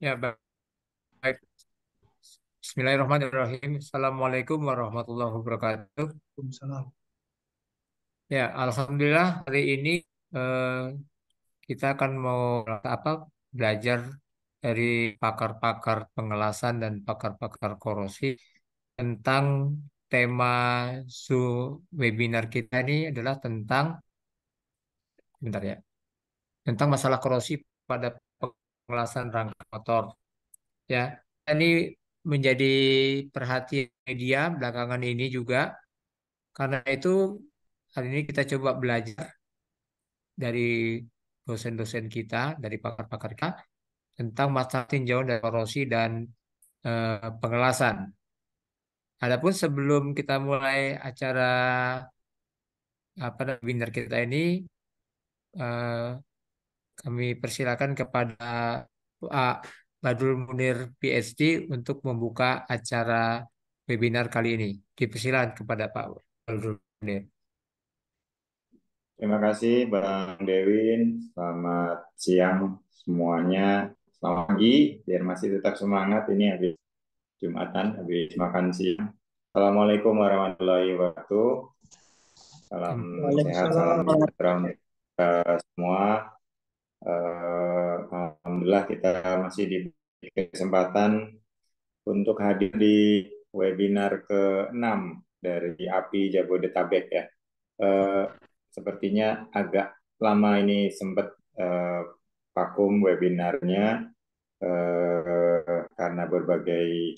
Ya, baik. Bismillahirrahmanirrahim. Assalamualaikum warahmatullahi wabarakatuh. Waalaikumsalam. Ya, Alhamdulillah hari ini eh, kita akan mau apa belajar dari pakar-pakar pengelasan dan pakar-pakar korosi tentang tema su webinar kita ini adalah tentang, bentar ya, tentang masalah korosi pada pengelasan rangka motor. Ya, ini menjadi perhatian media belakangan ini juga. Karena itu hari ini kita coba belajar dari dosen-dosen kita, dari pakar-pakar kita tentang masalah tinjauan dan korosi dan pengelasan. Adapun sebelum kita mulai acara webinar kita ini, eh, kami persilakan kepada Pak Badrul Munir PhD untuk membuka acara webinar kali ini. Dipersilakan kepada Pak Badrul Munir. Terima kasih Bang Dewin. Selamat siang semuanya. Selamat pagi, biar masih tetap semangat. Ini habis Jumatan, habis makan siang. Assalamualaikum warahmatullahi wabarakatuh. Salam sehat, salam Waalaikumsalam. sejahtera untuk kita semua. Alhamdulillah kita masih diberi kesempatan untuk hadir di webinar ke-6 dari API Jabodetabek ya. Eh, Sepertinya agak lama ini sempat vakum webinarnya karena berbagai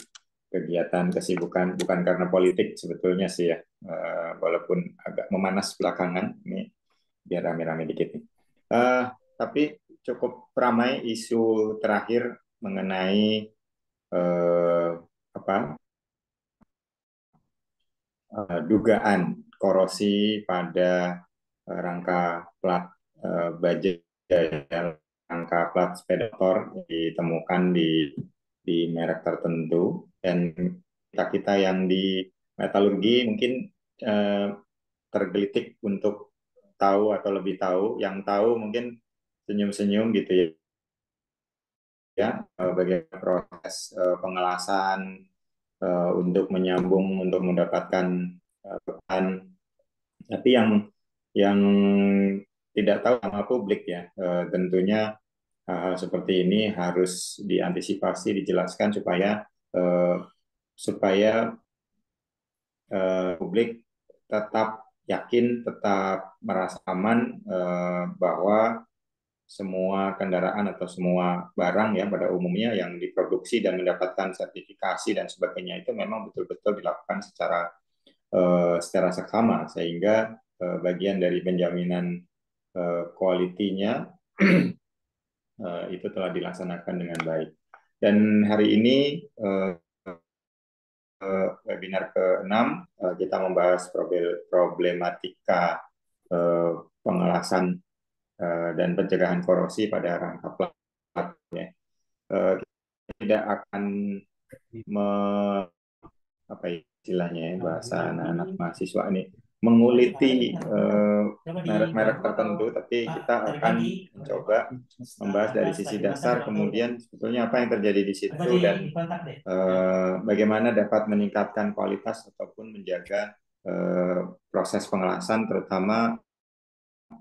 kegiatan kesibukan, bukan karena politik sebetulnya sih ya, walaupun agak memanas belakangan ini biar rame-rame dikit nih. Eh, tapi cukup ramai isu terakhir mengenai eh, apa dugaan korosi pada rangka plat baja, rangka plat sepeda motor ditemukan di merek tertentu, dan kita yang di metalurgi mungkin eh, tergelitik untuk tahu atau lebih tahu, yang tahu mungkin senyum-senyum gitu ya, bagaimana proses pengelasan untuk menyambung untuk mendapatkan bahan. Tapi yang tidak tahu sama publik ya, tentunya hal-hal seperti ini harus diantisipasi, dijelaskan supaya eh, supaya publik tetap yakin, tetap merasa aman bahwa semua kendaraan atau semua barang ya pada umumnya yang diproduksi dan mendapatkan sertifikasi dan sebagainya itu memang betul-betul dilakukan secara seksama, sehingga bagian dari penjaminan kualitinya itu telah dilaksanakan dengan baik. Dan hari ini webinar ke-6 kita membahas problematika pengelasan dan pencegahan korosi pada rangka plat ya. Kita tidak akan me, apa istilahnya ya, bahasa anak-anak mahasiswa ini menguliti merek-merek tertentu, tapi kita akan mencoba membahas dari sisi dasar, kemudian sebetulnya apa yang terjadi di situ dan bagaimana dapat meningkatkan kualitas ataupun menjaga proses pengelasan, terutama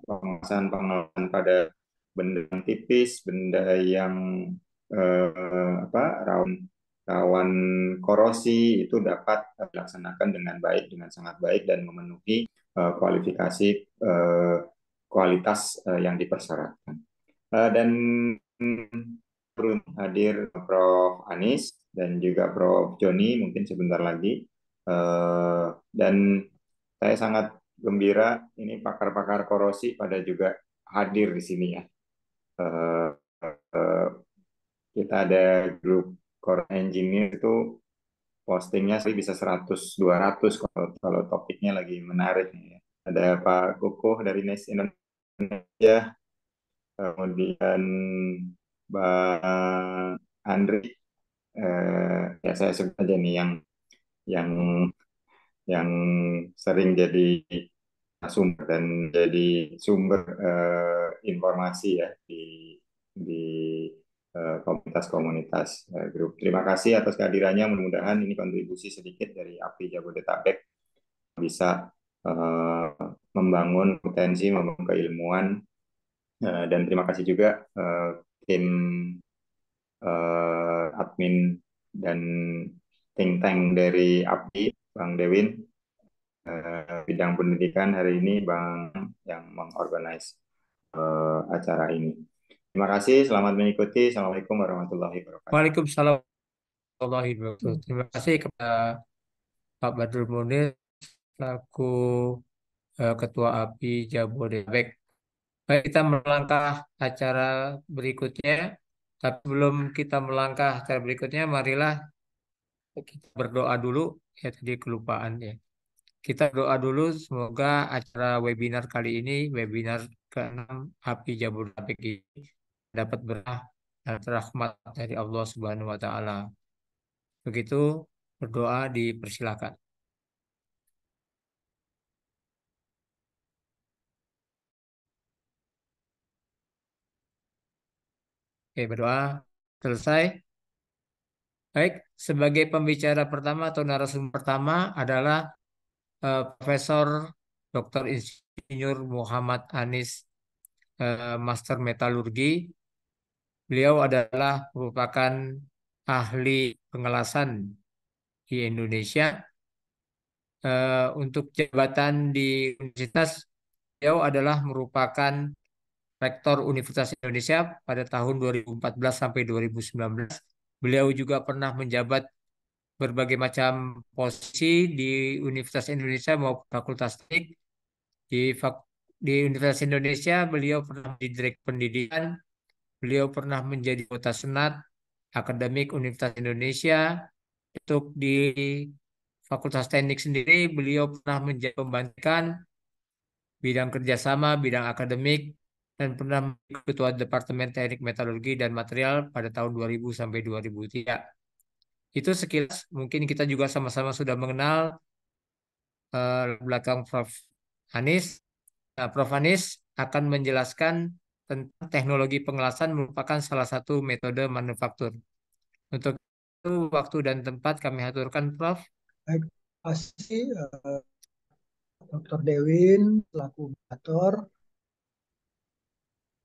pengelasan pada benda yang tipis, benda yang rawan rawan korosi itu dapat dilaksanakan dengan baik, dengan sangat baik, dan memenuhi kualifikasi kualitas yang dipersyaratkan. Dan hadir Prof. Anis dan juga Prof. Joni mungkin sebentar lagi. Dan saya sangat gembira ini pakar-pakar korosi pada juga hadir di sini ya. Kita ada grup core engineer itu postingnya sih bisa 100-200 kalau topiknya lagi menarik ya. Ada Pak Kukuh dari NICE Indonesia, kemudian Bang Andri, ya saya sebut aja nih yang yang sering jadi sumber dan jadi sumber informasi ya di komunitas-komunitas grup. Terima kasih atas kehadirannya. Mudah-mudahan ini kontribusi sedikit dari API Jabodetabek bisa uh, membangun potensi, membangun keilmuan. Dan terima kasih juga tim admin dan think tank dari API, Bang Dewin, bidang pendidikan hari ini, Bang yang mengorganize acara ini. Terima kasih, selamat mengikuti. Assalamualaikum warahmatullahi wabarakatuh. Waalaikumsalam warahmatullahi wabarakatuh. Terima kasih kepada Pak Badrul Munir selaku Ketua API Jabodetabek. Baik, kita melangkah acara berikutnya. Tapi sebelum kita melangkah acara berikutnya, marilah kita berdoa dulu. Ya tadi kelupaan ya. Kita doa dulu semoga acara webinar kali ini, webinar ke-6 API Jabodetabek ini dapat berkah dan rahmat dari Allah Subhanahu wa taala. Begitu berdoa dipersilakan. Oke, berdoa selesai. Baik, sebagai pembicara pertama atau narasumber pertama adalah Profesor Dr. Insinyur Muhammad Anis, Master Metalurgi. Beliau adalah merupakan ahli pengelasan di Indonesia. Untuk jabatan di universitas, beliau adalah merupakan Rektor Universitas Indonesia pada tahun 2014 sampai 2019. Beliau juga pernah menjabat berbagai macam posisi di Universitas Indonesia maupun Fakultas Teknik. Di, di Universitas Indonesia, beliau pernah menjadi Direktur Pendidikan, beliau pernah menjadi anggota Senat Akademik Universitas Indonesia. Untuk di Fakultas Teknik sendiri, beliau pernah menjadi pembantikan bidang kerjasama, bidang akademik, dan pernah menjadi Ketua Departemen Teknik Metalurgi dan Material pada tahun 2000 sampai 2003. Itu sekilas, mungkin kita juga sama-sama sudah mengenal belakang Prof. Anis. Nah, Prof. Anis akan menjelaskan tentang teknologi pengelasan merupakan salah satu metode manufaktur. Untuk itu, waktu dan tempat kami aturkan, Prof. Baik, terima kasih Dr. Dewin selaku moderator,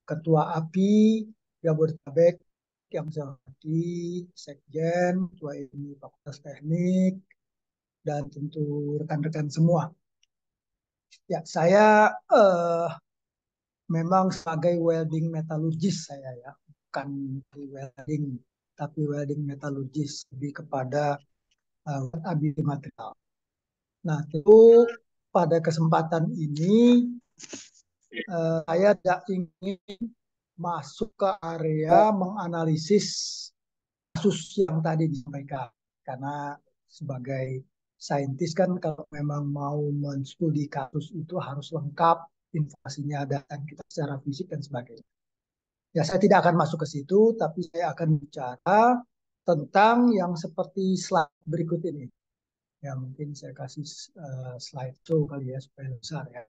Ketua API Jabodetabek yang saya hormati, Sekjen, Ketua Ilmu Fakultas Teknik, dan tentu rekan-rekan semua. Ya, saya memang sebagai welding metallurgis saya ya, bukan di welding, tapi welding metallurgis lebih kepada abi material. Nah, tentu pada kesempatan ini saya tidak ingin masuk ke area menganalisis kasus yang tadi disampaikan. Karena sebagai saintis kan kalau memang mau menstudi kasus itu harus lengkap, informasinya ada dan kita secara fisik dan sebagainya. Ya, saya tidak akan masuk ke situ, tapi saya akan bicara tentang yang seperti slide berikut ini. Ya, mungkin saya kasih slide show kali ya, supaya besar ya.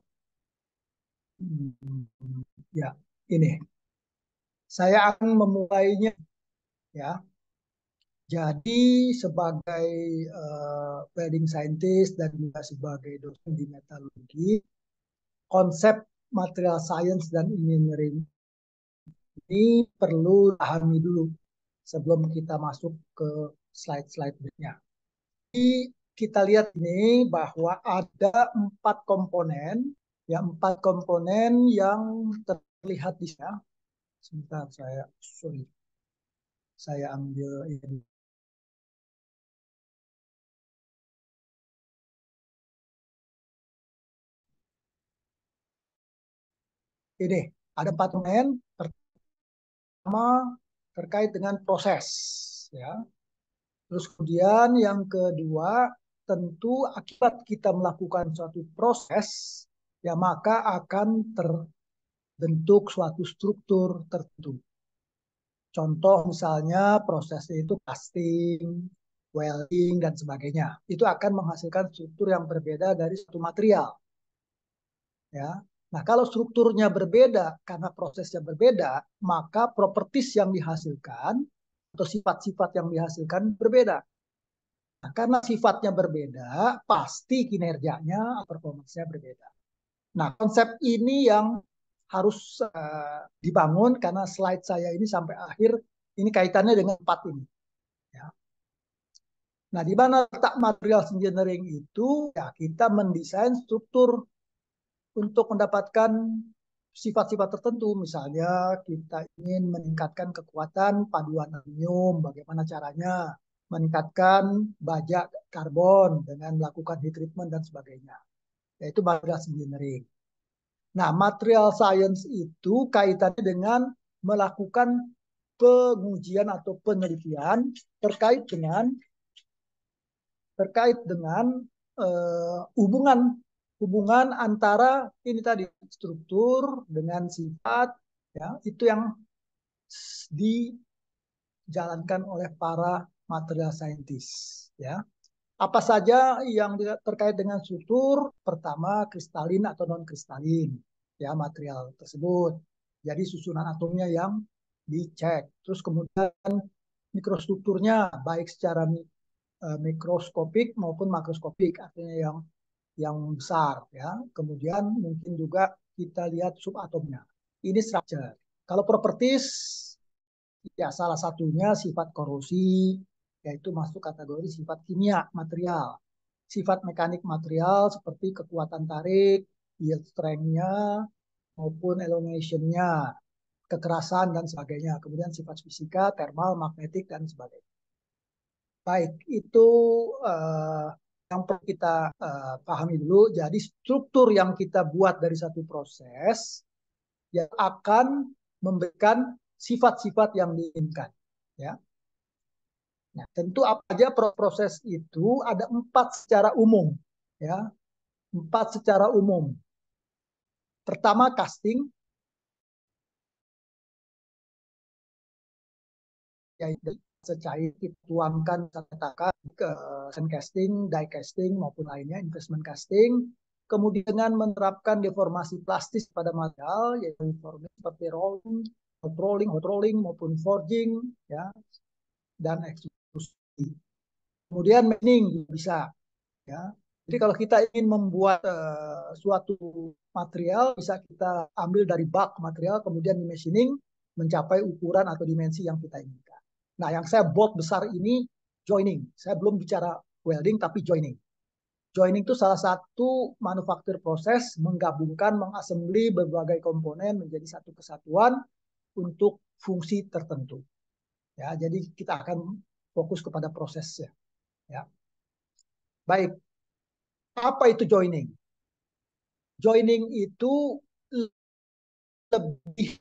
Ya, ini. Saya akan memulainya ya. Jadi sebagai welding scientist dan juga sebagai dosen di metalurgi, konsep material science dan engineering ini perlu pahami dulu sebelum kita masuk ke slide-slide berikutnya. Jadi kita lihat ini bahwa ada 4 komponen, ya 4 komponen yang terlihat di sana. Sebentar saya ambil ini. Ini ada 4 komponen. Pertama terkait dengan proses, ya. Terus kemudian yang kedua, tentu akibat kita melakukan suatu proses, ya maka akan terbentuk suatu struktur tertentu. Contoh misalnya prosesnya itu casting, welding, dan sebagainya. Itu akan menghasilkan struktur yang berbeda dari satu material. Ya. Nah, kalau strukturnya berbeda karena prosesnya berbeda, maka properties yang dihasilkan atau sifat-sifat yang dihasilkan berbeda. Nah, karena sifatnya berbeda, pasti kinerjanya, performanya berbeda. Nah, konsep ini yang harus dibangun karena slide saya ini sampai akhir ini kaitannya dengan 4 ini. Ya. Nah, di mana letak material engineering itu, ya kita mendesain struktur untuk mendapatkan sifat-sifat tertentu. Misalnya kita ingin meningkatkan kekuatan paduan aluminium, bagaimana caranya? Meningkatkan baja karbon dengan melakukan heat treatment dan sebagainya. Yaitu material engineering. Nah, material science itu kaitannya dengan melakukan pengujian atau penelitian terkait dengan hubungan antara ini tadi struktur dengan sifat, ya itu yang dijalankan oleh para material scientist, ya. Apa saja yang terkait dengan struktur? Pertama, kristalin atau non kristalin, ya material tersebut. Jadi susunan atomnya yang dicek. Terus kemudian mikrostrukturnya baik secara mikroskopik maupun makroskopik, artinya yang besar, ya. Kemudian mungkin juga kita lihat subatomnya. Ini structure. Kalau properties, ya salah satunya sifat korosi, yaitu masuk kategori sifat kimia material. Sifat mekanik material seperti kekuatan tarik, yield strength-nya, maupun elongation-nya, kekerasan dan sebagainya. Kemudian sifat fisika, thermal, magnetik, dan sebagainya. Baik, itu yang perlu kita pahami dulu. Jadi struktur yang kita buat dari satu proses yang akan memberikan sifat-sifat yang diinginkan. Ya. Nah, tentu apa aja proses itu ada 4 secara umum. Ya, 4 secara umum. Pertama casting, yaitu secair dituangkan katakan ke sand casting, die casting maupun lainnya, investment casting. Kemudian dengan menerapkan deformasi plastis pada material, yaitu seperti rolling, hot rolling maupun forging, ya, dan ekstrusi. Kemudian machining bisa, ya. Jadi kalau kita ingin membuat suatu material, bisa kita ambil dari bulk material, kemudian di machining mencapai ukuran atau dimensi yang kita inginkan. Nah, yang saya bold besar ini joining. Saya belum bicara welding, tapi joining. Joining itu salah satu manufaktur proses menggabungkan, mengassembly berbagai komponen menjadi satu kesatuan untuk fungsi tertentu. Ya, jadi kita akan fokus kepada prosesnya. Ya. Baik, apa itu joining? Joining itu lebih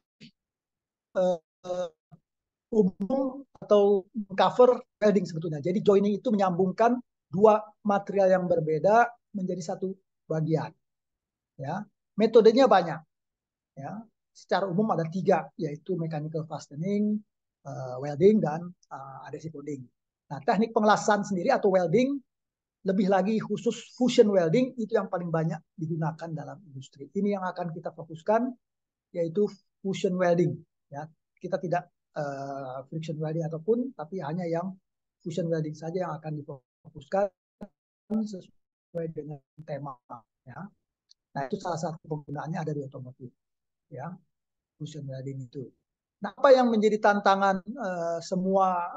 umum atau cover welding sebetulnya. Jadi joining itu menyambungkan dua material yang berbeda menjadi satu bagian. Ya, metodenya banyak. Ya, secara umum ada 3, yaitu mechanical fastening, welding, dan adhesive bonding. Nah, teknik pengelasan sendiri atau welding, lebih lagi khusus fusion welding, itu yang paling banyak digunakan dalam industri. Ini yang akan kita fokuskan, yaitu fusion welding. Ya, kita tidak friction welding ataupun, tapi hanya yang fusion welding saja yang akan difokuskan sesuai dengan tema. Ya. Nah, itu salah satu penggunaannya ada di otomotif. Ya, fusion welding itu. Nah, apa yang menjadi tantangan semua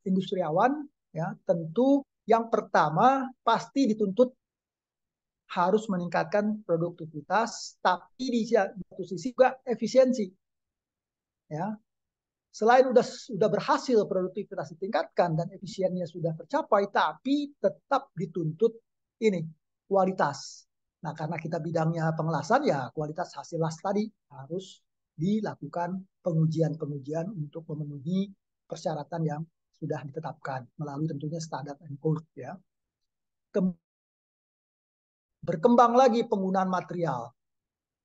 industriawan? Ya, tentu yang pertama pasti dituntut harus meningkatkan produktivitas, tapi di satu sisi juga efisiensi. Ya, selain sudah berhasil produktivitas ditingkatkan dan efisiennya sudah tercapai, tapi tetap dituntut ini kualitas. Nah, karena kita bidangnya pengelasan, ya kualitas hasil las tadi harus dilakukan pengujian-pengujian untuk memenuhi persyaratan yang sudah ditetapkan melalui tentunya standar and code, ya. Berkembang lagi penggunaan material.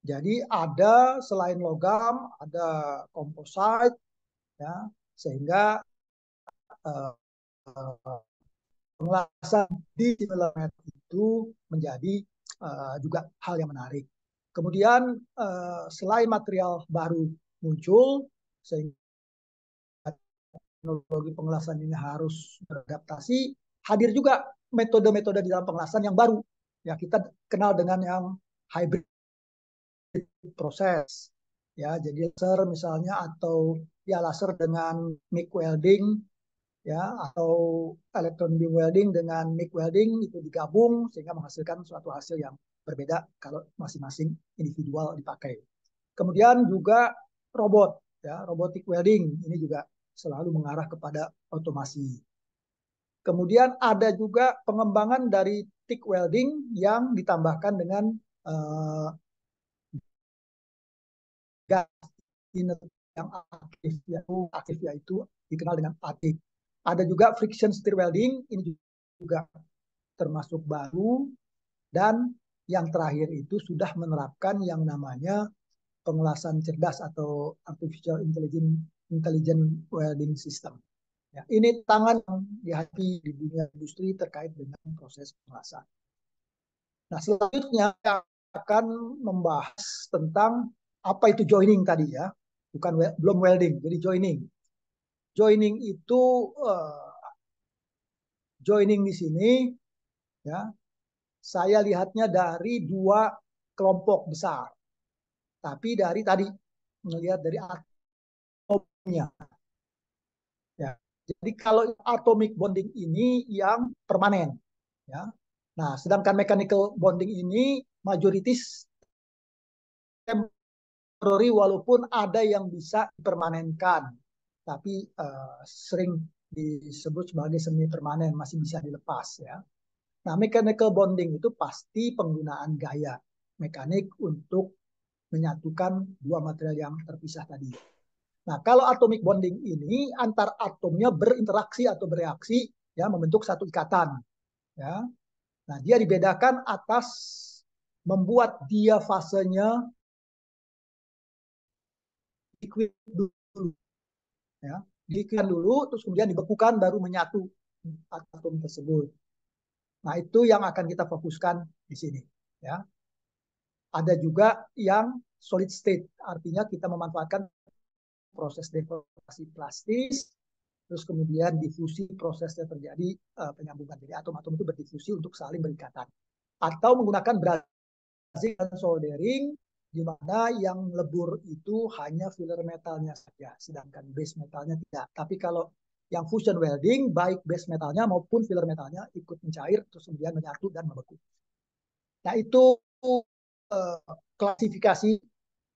Jadi ada selain logam, ada komposit, ya, sehingga pengelasan di silamet itu menjadi juga hal yang menarik. Kemudian selain material baru muncul, sehingga teknologi pengelasan ini harus beradaptasi, hadir juga metode-metode di dalam pengelasan yang baru. Ya, kita kenal dengan yang hybrid proses. Ya, jadi laser misalnya atau ya laser dengan MIG welding, ya, atau electron beam welding dengan MIG welding itu digabung sehingga menghasilkan suatu hasil yang berbeda kalau masing-masing individual dipakai. Kemudian juga robot, ya, robotic welding ini juga selalu mengarah kepada otomasi. Kemudian ada juga pengembangan dari TIG welding yang ditambahkan dengan gas yang aktif yaitu dikenal dengan ATIG. Ada juga friction stir welding, ini juga termasuk baru, dan yang terakhir itu sudah menerapkan yang namanya pengelasan cerdas atau artificial intelligence welding system. Ya, ini tangan yang dihadapi di dunia industri terkait dengan proses pengelasan. Nah, selanjutnya saya akan membahas tentang apa itu joining tadi ya, belum welding, jadi joining. Joining itu joining di sini ya, saya lihatnya dari dua kelompok besar. Tapi dari tadi melihat dari atomnya. Ya. Jadi kalau atomic bonding ini yang permanen, ya. Nah, sedangkan mechanical bonding ini majoritis temporary walaupun ada yang bisa dipermanenkan, tapi sering disebut sebagai semi permanen, masih bisa dilepas ya. Nah, mechanical bonding itu pasti penggunaan gaya mekanik untuk menyatukan dua material yang terpisah tadi. Nah, kalau atomic bonding ini antar atomnya berinteraksi atau bereaksi ya membentuk satu ikatan ya. Nah, dia dibedakan atas membuat dia fasenya liquid dulu ya. Diliquidkan dulu terus kemudian dibekukan baru menyatu atom tersebut. Nah, itu yang akan kita fokuskan di sini ya. Ada juga yang solid state, artinya kita memanfaatkan proses deformasi plastis, terus kemudian difusi prosesnya terjadi penyambungan. Jadi atom-atom itu berdifusi untuk saling berikatan. Atau menggunakan brazing dan soldering, di mana yang lebur itu hanya filler metalnya saja, sedangkan base metalnya tidak. Tapi kalau yang fusion welding, baik base metalnya maupun filler metalnya ikut mencair, terus kemudian menyatu dan membeku. Nah, itu klasifikasi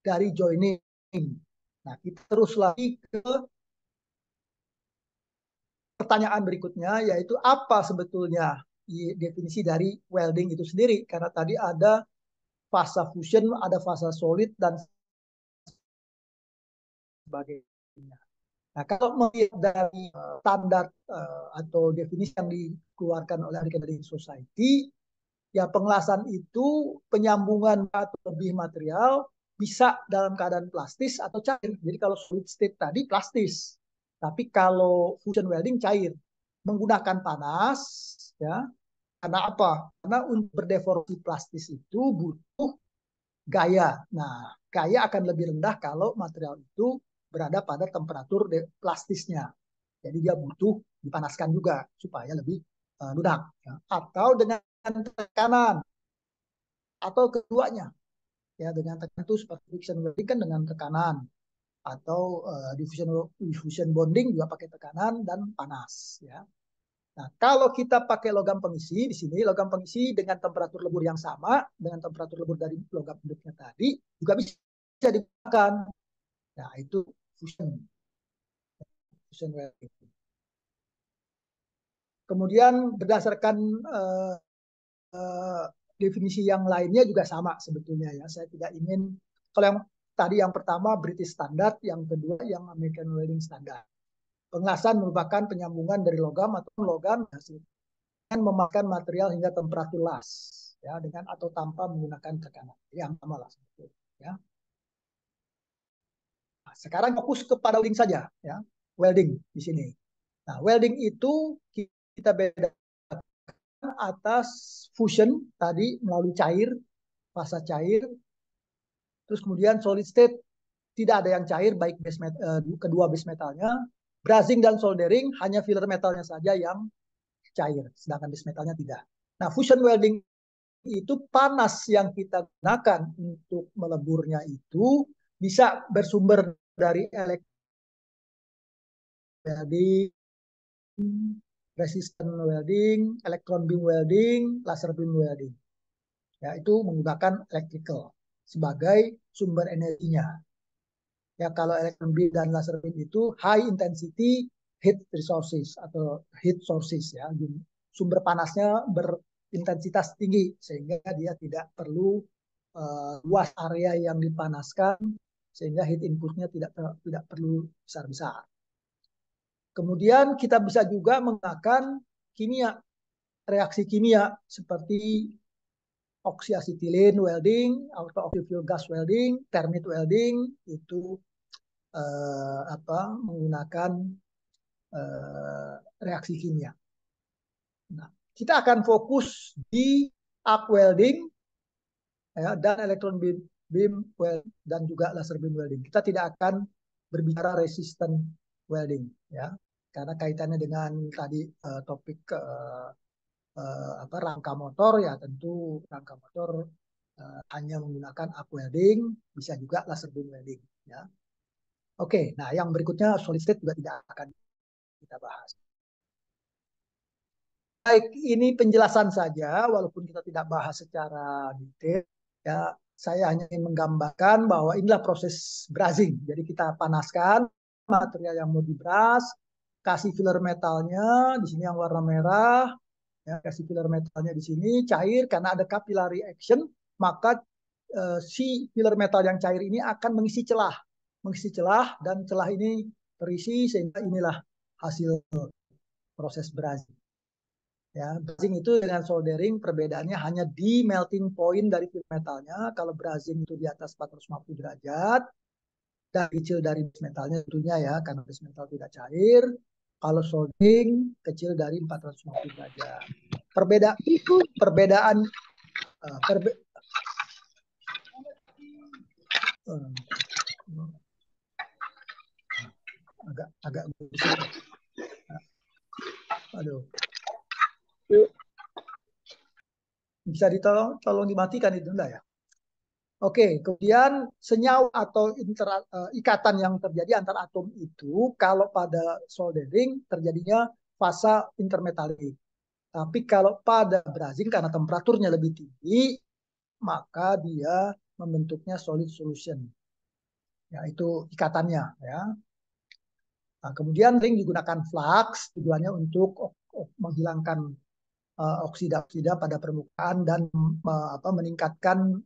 dari joining. Nah, kita terus lagi ke pertanyaan berikutnya, yaitu apa sebetulnya definisi dari welding itu sendiri. Karena tadi ada fase fusion, ada fase solid, dan sebagainya. Nah, kalau melihat dari standar atau definisi yang dikeluarkan oleh American Welding Society, ya pengelasan itu penyambungan atau lebih material bisa dalam keadaan plastis atau cair. Jadi kalau solid state tadi plastis, tapi kalau fusion welding cair menggunakan panas, ya. Karena apa? Karena untuk berdeformasi plastis itu butuh gaya. Nah, gaya akan lebih rendah kalau material itu berada pada temperatur plastisnya. Jadi dia butuh dipanaskan juga supaya lebih lunak. Ya. Atau dengan tekanan atau keduanya ya, dengan tekanan itu seperti friction welding kan dengan tekanan, atau diffusion bonding juga pakai tekanan dan panas ya. Nah, kalau kita pakai logam pengisi di sini, logam pengisi dengan temperatur lebur yang sama dengan temperatur lebur dari logam induknya tadi juga bisa digunakan. Nah, itu fusion welding. Kemudian berdasarkan definisi yang lainnya juga sama sebetulnya ya. Saya tidak ingin, kalau yang tadi yang pertama British Standard, yang kedua yang American Welding Standard. Pengelasan merupakan penyambungan dari logam atau logam dengan memakan material hingga temperatur las ya, dengan atau tanpa menggunakan tekanan. Yang sama lah ya. Nah, sekarang fokus kepada welding saja ya. Welding di sini. Nah, welding itu kita bedakan atas fusion tadi melalui cair, fase cair, Terus kemudian solid state tidak ada yang cair, baik kedua base metalnya. Brazing dan soldering hanya filler metalnya saja yang cair, sedangkan base metalnya tidak. Nah, fusion welding itu panas yang kita gunakan untuk meleburnya itu bisa bersumber dari welding, resistant welding, electron beam welding, laser beam welding. Ya, itu menggunakan electrical sebagai sumber energinya. Ya, kalau electron beam dan laser beam itu high intensity heat resources atau heat sources ya. Sumber panasnya berintensitas tinggi sehingga dia tidak perlu luas area yang dipanaskan sehingga heat inputnya tidak perlu besar-besar. Kemudian kita bisa juga menggunakan kimia, reaksi kimia seperti oxyacetylen welding atau oxyfuel gas welding, thermite welding itu menggunakan reaksi kimia. Nah, kita akan fokus di arc welding ya, dan electron beam welding dan juga laser beam welding. Kita tidak akan berbicara resistant welding ya, karena kaitannya dengan tadi topik rangka motor ya, tentu rangka motor hanya menggunakan arc welding, bisa juga laser beam welding ya. Oke, nah yang berikutnya solid state juga tidak akan kita bahas. Baik, ini penjelasan saja, walaupun kita tidak bahas secara detail. Ya, saya hanya ingin menggambarkan bahwa inilah proses brazing. Jadi kita panaskan material yang mau dibras, kasih filler metalnya, di sini yang warna merah, ya, kasih filler metalnya di sini cair karena ada capillary action, maka si filler metal yang cair ini akan mengisi celah dan celah ini terisi sehingga inilah hasil proses brazing. Ya, brazing itu dengan soldering perbedaannya hanya di melting point dari filler metalnya. Kalau brazing itu di atas 450 derajat dan kecil dari base metalnya tentunya ya, karena base metal tidak cair. Kalau soldering kecil dari 450 derajat. Perbedaan agak busuk. Aduh. Bisa tolong dimatikan itu enggak ya? Oke, kemudian senyawa atau ikatan yang terjadi antar atom itu kalau pada soldering terjadinya fasa intermetalik. Tapi kalau pada brazing karena temperaturnya lebih tinggi, maka dia membentuknya solid solution. Ya, itu ikatannya ya. Nah, kemudian ring digunakan flux tujuannya untuk menghilangkan oksida-oksida pada permukaan dan meningkatkan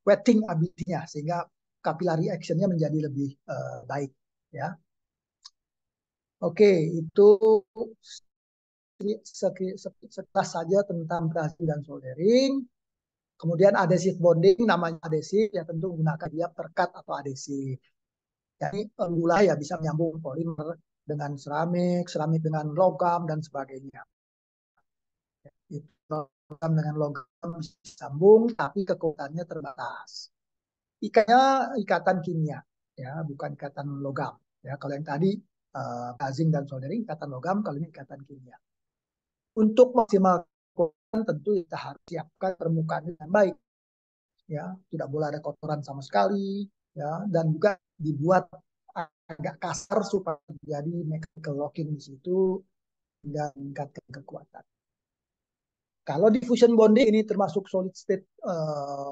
wetting ability-nya sehingga capillary action-nya menjadi lebih baik ya. Oke, itu sekilas saja tentang brazing dan soldering. Kemudian adhesive bonding, namanya adhesif ya tentu menggunakan dia perkat atau adhesif. Jadi gula ya bisa menyambung polimer dengan seramik, seramik dengan logam dan sebagainya. Logam dengan logam bisa disambung, tapi kekuatannya terbatas. Ikatan kimia, ya bukan ikatan logam. Ya kalau yang tadi brazing dan soldering ikatan logam, kalau ini ikatan kimia. Untuk maksimalkan tentu kita harus siapkan permukaan dengan baik. Ya, tidak boleh ada kotoran sama sekali, ya, dan juga dibuat agak kasar supaya terjadi mechanical locking di situ dan meningkatkan kekuatan. Kalau diffusion bonding ini termasuk solid state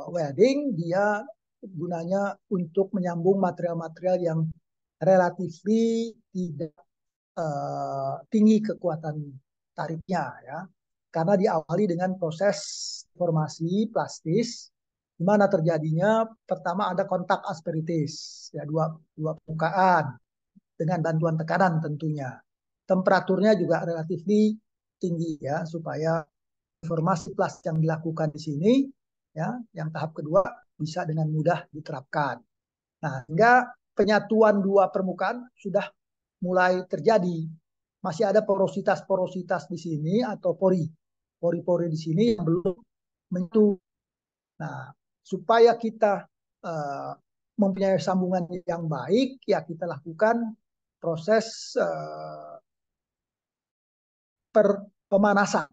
welding, dia gunanya untuk menyambung material-material yang relatifly tidak tinggi kekuatan tariknya ya. Karena diawali dengan proses formasi plastis di mana terjadinya pertama ada kontak asperitas ya dua permukaan dengan bantuan tekanan tentunya. Temperaturnya juga relatif tinggi ya supaya formasi plastik yang dilakukan di sini ya yang tahap kedua bisa dengan mudah diterapkan. Nah, hingga penyatuan dua permukaan sudah mulai terjadi. Masih ada porositas-porositas di sini atau pori-pori di sini yang belum menyatu. Nah, supaya kita mempunyai sambungan yang baik, ya kita lakukan proses pemanasan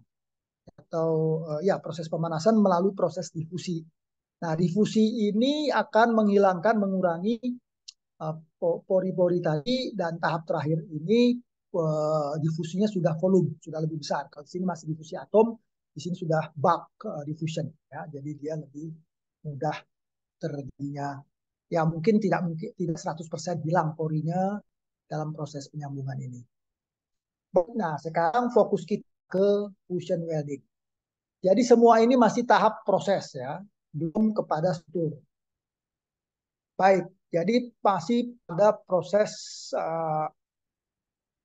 atau ya proses pemanasan melalui proses difusi. Nah, difusi ini akan mengurangi pori-pori tadi, dan tahap terakhir ini difusinya sudah volume, sudah lebih besar. Kalau di sini masih difusi atom, di sini sudah bulk diffusion, ya. Jadi dia lebih mudah terjadinya. Ya mungkin tidak 100% hilang porinya dalam proses penyambungan ini. Nah, sekarang fokus kita ke fusion welding. Jadi semua ini masih tahap proses, ya, belum kepada struktur. Baik, jadi masih pada proses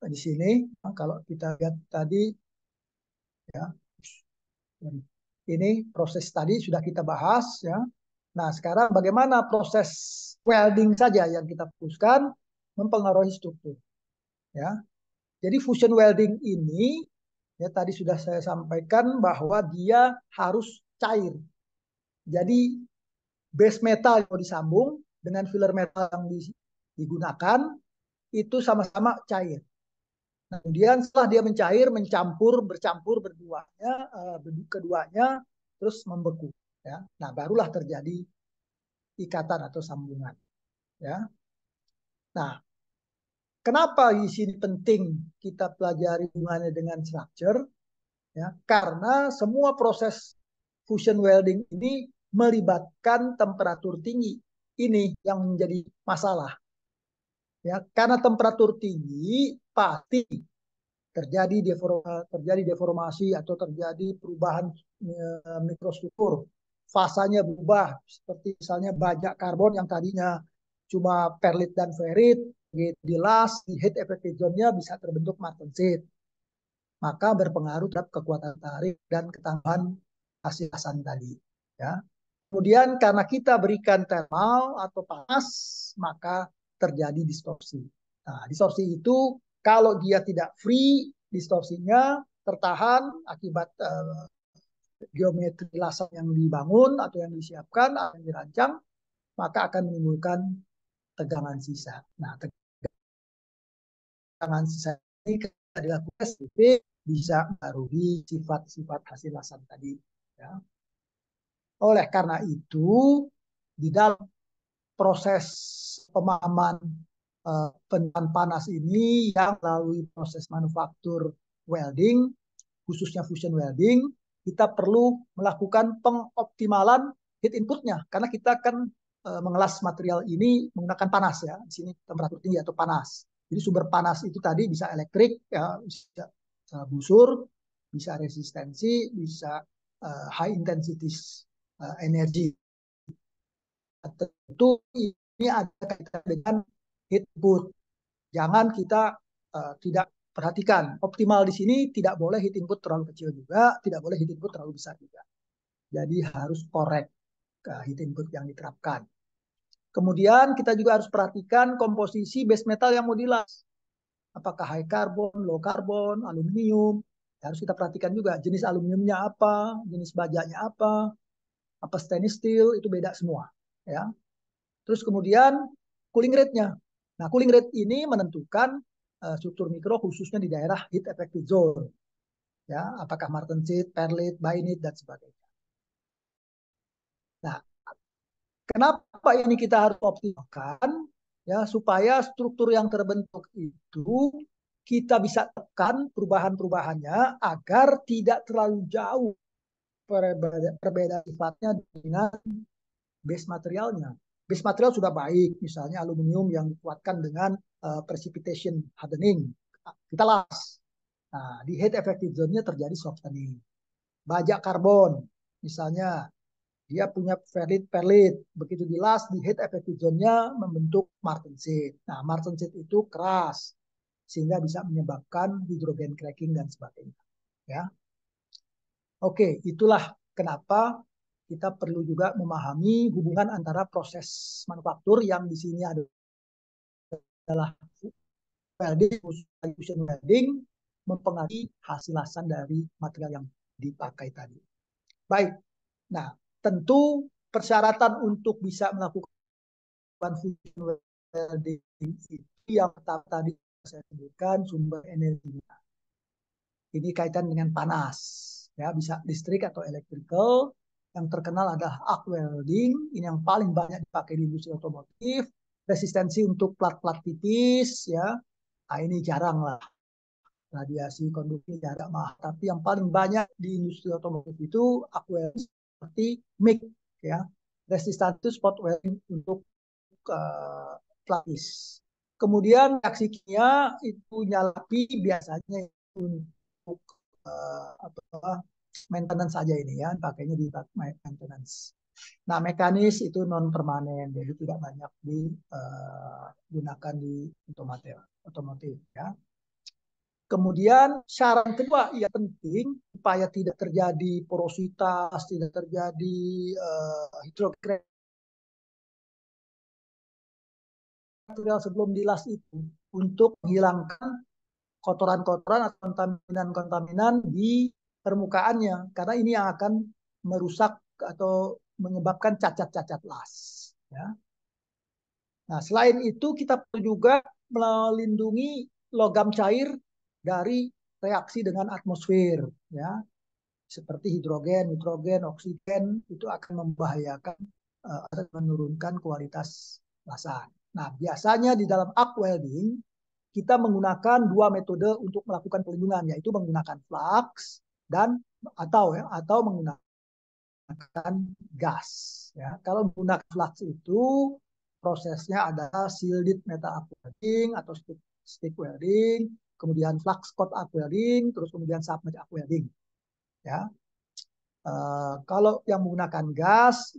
di sini. Kalau kita lihat tadi, ya, ini proses tadi sudah kita bahas, ya. Nah, sekarang bagaimana proses welding saja yang kita fokuskan mempengaruhi struktur, ya. Jadi fusion welding ini, ya, tadi sudah saya sampaikan bahwa dia harus cair. Jadi base metal yang disambung dengan filler metal yang digunakan itu sama-sama cair. Nah, kemudian setelah dia bercampur keduanya terus membeku, ya. Nah, barulah terjadi ikatan atau sambungan, ya. Nah, kenapa di sini penting kita pelajari hubungannya dengan structure, ya? Karena semua proses fusion welding ini melibatkan temperatur tinggi. Ini yang menjadi masalah, ya. Karena temperatur tinggi pasti terjadi deformasi atau terjadi perubahan mikrostruktur. Fasanya berubah, seperti misalnya bajak karbon yang tadinya cuma perlit dan ferrit, dilas di heat effective zone-nya bisa terbentuk martensit. Maka berpengaruh terhadap kekuatan tarik dan ketahanan hasil lasan tadi, ya. Kemudian karena kita berikan thermal atau panas, maka terjadi distorsi. Nah, distorsi itu kalau dia tidak free, distorsinya tertahan akibat geometri lasan yang dibangun atau yang disiapkan, atau yang dirancang, maka akan menimbulkan tegangan sisa. Nah, tegangan sisa ini dilakukan bisa mengaruhi sifat-sifat hasil lasan tadi, ya. Oleh karena itu, di dalam proses pemahaman penyampaian panas ini yang melalui proses manufaktur welding, khususnya fusion welding, kita perlu melakukan pengoptimalan heat inputnya, karena kita akan mengelas material ini menggunakan panas, ya. Di sini temperatur tinggi atau panas. Jadi sumber panas itu tadi bisa elektrik, ya, bisa busur, bisa resistensi, bisa high intensity energi. Tentu ini ada kaitan dengan heat input. Jangan kita tidak perhatikan. Optimal di sini tidak boleh heat input terlalu kecil juga, tidak boleh heat input terlalu besar juga. Jadi harus korek heat input yang diterapkan. Kemudian kita juga harus perhatikan komposisi base metal yang mau dilas. Apakah high carbon, low carbon, aluminium. Harus kita perhatikan juga jenis aluminiumnya apa, jenis bajanya apa stainless steel, itu beda semua, ya. Terus kemudian cooling rate-nya. Nah, cooling rate ini menentukan struktur mikro khususnya di daerah heat effective zone, ya, apakah martensit, perlit, bainit, dan sebagainya. Nah, kenapa ini kita harus optimalkan, ya, supaya struktur yang terbentuk itu kita bisa tekan perubahan-perubahannya agar tidak terlalu jauh perbedaan sifatnya dengan base materialnya. Base material sudah baik, misalnya aluminium yang dikuatkan dengan precipitation hardening. Kita las. Nah, di heat effective zone-nya terjadi softening. Bajak karbon, misalnya dia punya perlit, begitu dilas di heat effective zone-nya membentuk martensit. Nah, martensit itu keras, sehingga bisa menyebabkan hydrogen cracking dan sebagainya, ya. Oke, itulah kenapa kita perlu juga memahami hubungan antara proses manufaktur yang di sini adalah welding, fusion welding, mempengaruhi hasil lasan dari material yang dipakai tadi. Baik, nah tentu persyaratan untuk bisa melakukan fusion welding itu yang tadi saya sebutkan sumber energinya. Ini kaitan dengan panas, ya bisa listrik atau electrical. Yang terkenal adalah arc welding, ini yang paling banyak dipakai di industri otomotif. Resistensi untuk plat-plat tipis, ya. Nah, ini jarang lah. Radiasi konduksi agak mahal. Tapi yang paling banyak di industri otomotif itu arc welding seperti MIG, ya. Resistan itu spot welding untuk pelapis. Kemudian reaksi kimia itu nyalapi biasanya untuk apa maintenance saja ini ya, pakainya di maintenance. Nah, mekanis itu non permanen, jadi tidak banyak digunakan di otomotif ya. Kemudian syarat kedua yang penting supaya tidak terjadi porositas, tidak terjadi hidrocrack material sebelum dilas itu untuk menghilangkan kotoran-kotoran atau kontaminan-kontaminan di permukaannya karena ini yang akan merusak atau menyebabkan cacat-cacat las. Ya. Nah, selain itu kita perlu juga melindungi logam cair dari reaksi dengan atmosfer, ya, seperti hidrogen, nitrogen, oksigen itu akan membahayakan atau menurunkan kualitas lasan. Nah, biasanya di dalam arc welding kita menggunakan dua metode untuk melakukan pelindungan, yaitu menggunakan flux dan atau menggunakan gas. Ya, kalau menggunakan flux itu prosesnya adalah shielded metal arc welding atau stick welding, kemudian flux cut arc welding, terus kemudian submerged arc welding. Ya, kalau yang menggunakan gas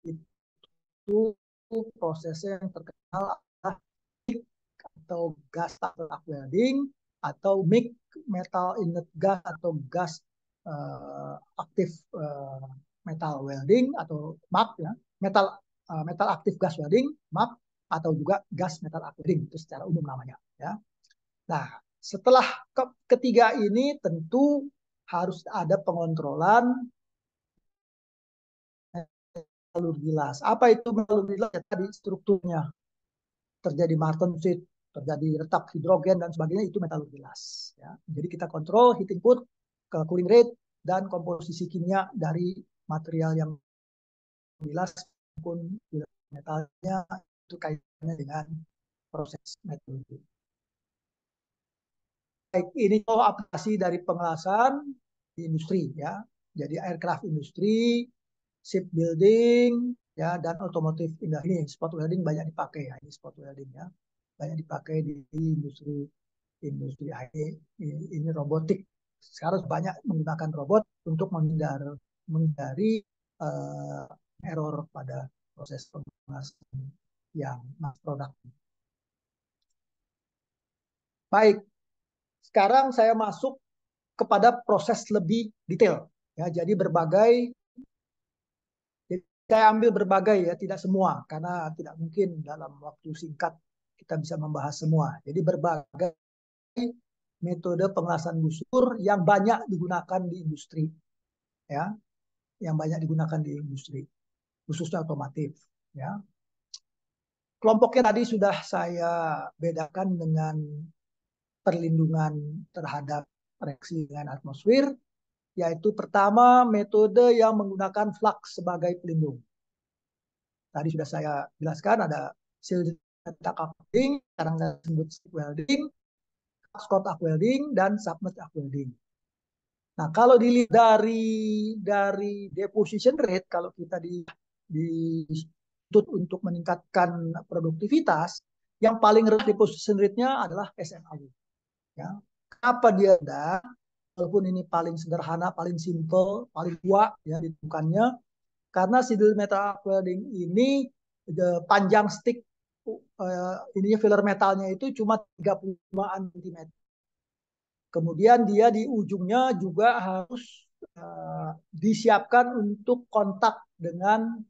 itu prosesnya yang terkenal adalah atau gas arc welding atau MIG metal inert gas atau gas aktif metal welding atau MAG ya, metal aktif gas welding MAG atau juga gas metal arc welding itu secara umum namanya ya. Nah, setelah ketiga ini tentu harus ada pengontrolan alur gilas. Apa itu alur gilas? Ya, tadi strukturnya terjadi martensit, terjadi retak hidrogen dan sebagainya itu metal gilas. Ya. Jadi kita kontrol heat input, ke cooling rate dan komposisi kimia dari material yang gilas maupun metalnya itu kaitannya dengan proses metodologi. Baik, ini aplikasi dari pengelasan di industri ya. Jadi aircraft industri, shipbuilding ya dan otomotif ini spot welding banyak dipakai ya, ini spot welding ya. Banyak dipakai di industri ini robotik. Sekarang banyak menggunakan robot untuk menghindari error pada proses pengelasan yang mass product. Baik, sekarang saya masuk kepada proses lebih detail. Ya, jadi saya ambil berbagai ya, tidak semua karena tidak mungkin dalam waktu singkat kita bisa membahas semua. Jadi berbagai metode pengelasan busur yang banyak digunakan di industri, ya, yang banyak digunakan di industri, khususnya otomotif. Ya, kelompoknya tadi sudah saya bedakan dengan perlindungan terhadap reaksi dengan atmosfer, yaitu pertama metode yang menggunakan flux sebagai pelindung. Tadi sudah saya jelaskan ada shielded metal arc welding, sekarang saya sebut stick welding, Scott arc welding, dan submerged arc welding. Nah, kalau dilihat dari deposition rate, kalau kita dituntut untuk meningkatkan produktivitas, yang paling rendah deposition rate-nya adalah SMAW. Ya. Kenapa dia ada? Walaupun ini paling sederhana, paling simple, paling tua ya ditemukannya, karena shielded metal arc welding ini panjang stick ininya filler metalnya itu cuma 35 cm. Kemudian dia di ujungnya juga harus disiapkan untuk kontak dengan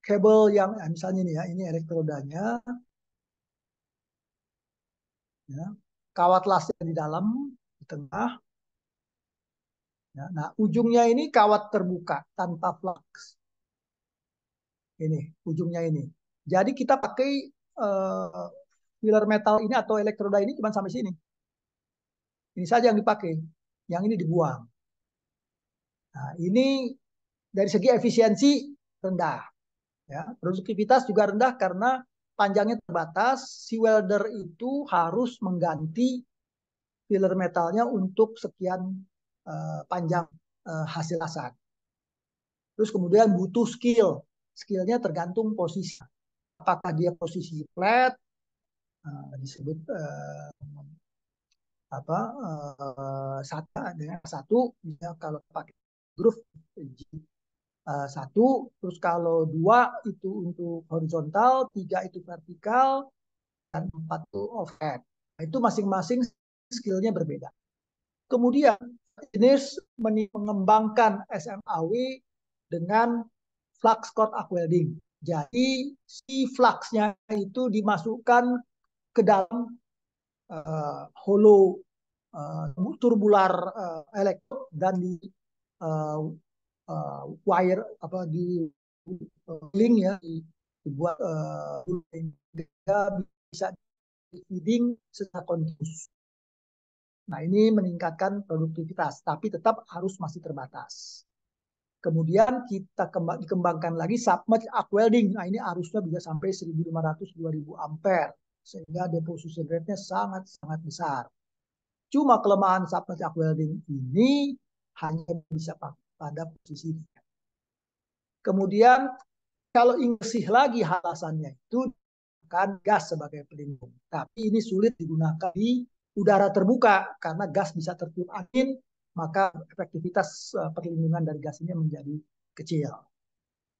kabel yang misalnya ini ya, ini elektrodanya, ya, kawat lasnya di dalam, di tengah, Ya, nah, ujungnya ini kawat terbuka tanpa flux. Ini ujungnya ini. Jadi kita pakai filler metal ini atau elektroda ini cuma sampai sini. Ini saja yang dipakai. Yang ini dibuang. Nah, ini dari segi efisiensi rendah. Ya, produktivitas juga rendah karena panjangnya terbatas. Si welder itu harus mengganti filler metalnya untuk sekian panjang hasil asat. Terus kemudian butuh skill. Skillnya tergantung posisi. Apakah dia posisi flat, disebut dengan satu, ya, kalau pakai groove satu, terus kalau dua itu untuk horizontal, tiga itu vertikal, dan empat itu overhead. Nah, itu masing-masing skillnya berbeda. Kemudian jenis mengembangkan SMAW dengan flux cord arc welding. Jadi si fluxnya itu dimasukkan ke dalam hollow turbular elektrod dan di wire di link ya dibuat bisa feeding secara kontinus. Nah, ini meningkatkan produktivitas, tapi tetap harus masih terbatas. Kemudian kita dikembangkan lagi submerged arc welding. Nah, ini arusnya bisa sampai 1.500-2.000 ampere, sehingga deposition rate-nya sangat-sangat besar. Cuma kelemahan submerged arc welding ini hanya bisa pada posisi. Kemudian kalau ingin bersih lagi alasannya itu kan gas sebagai pelindung. Tapi ini sulit digunakan di udara terbuka karena gas bisa tertiup angin, maka efektivitas perlindungan dari gas ini menjadi kecil.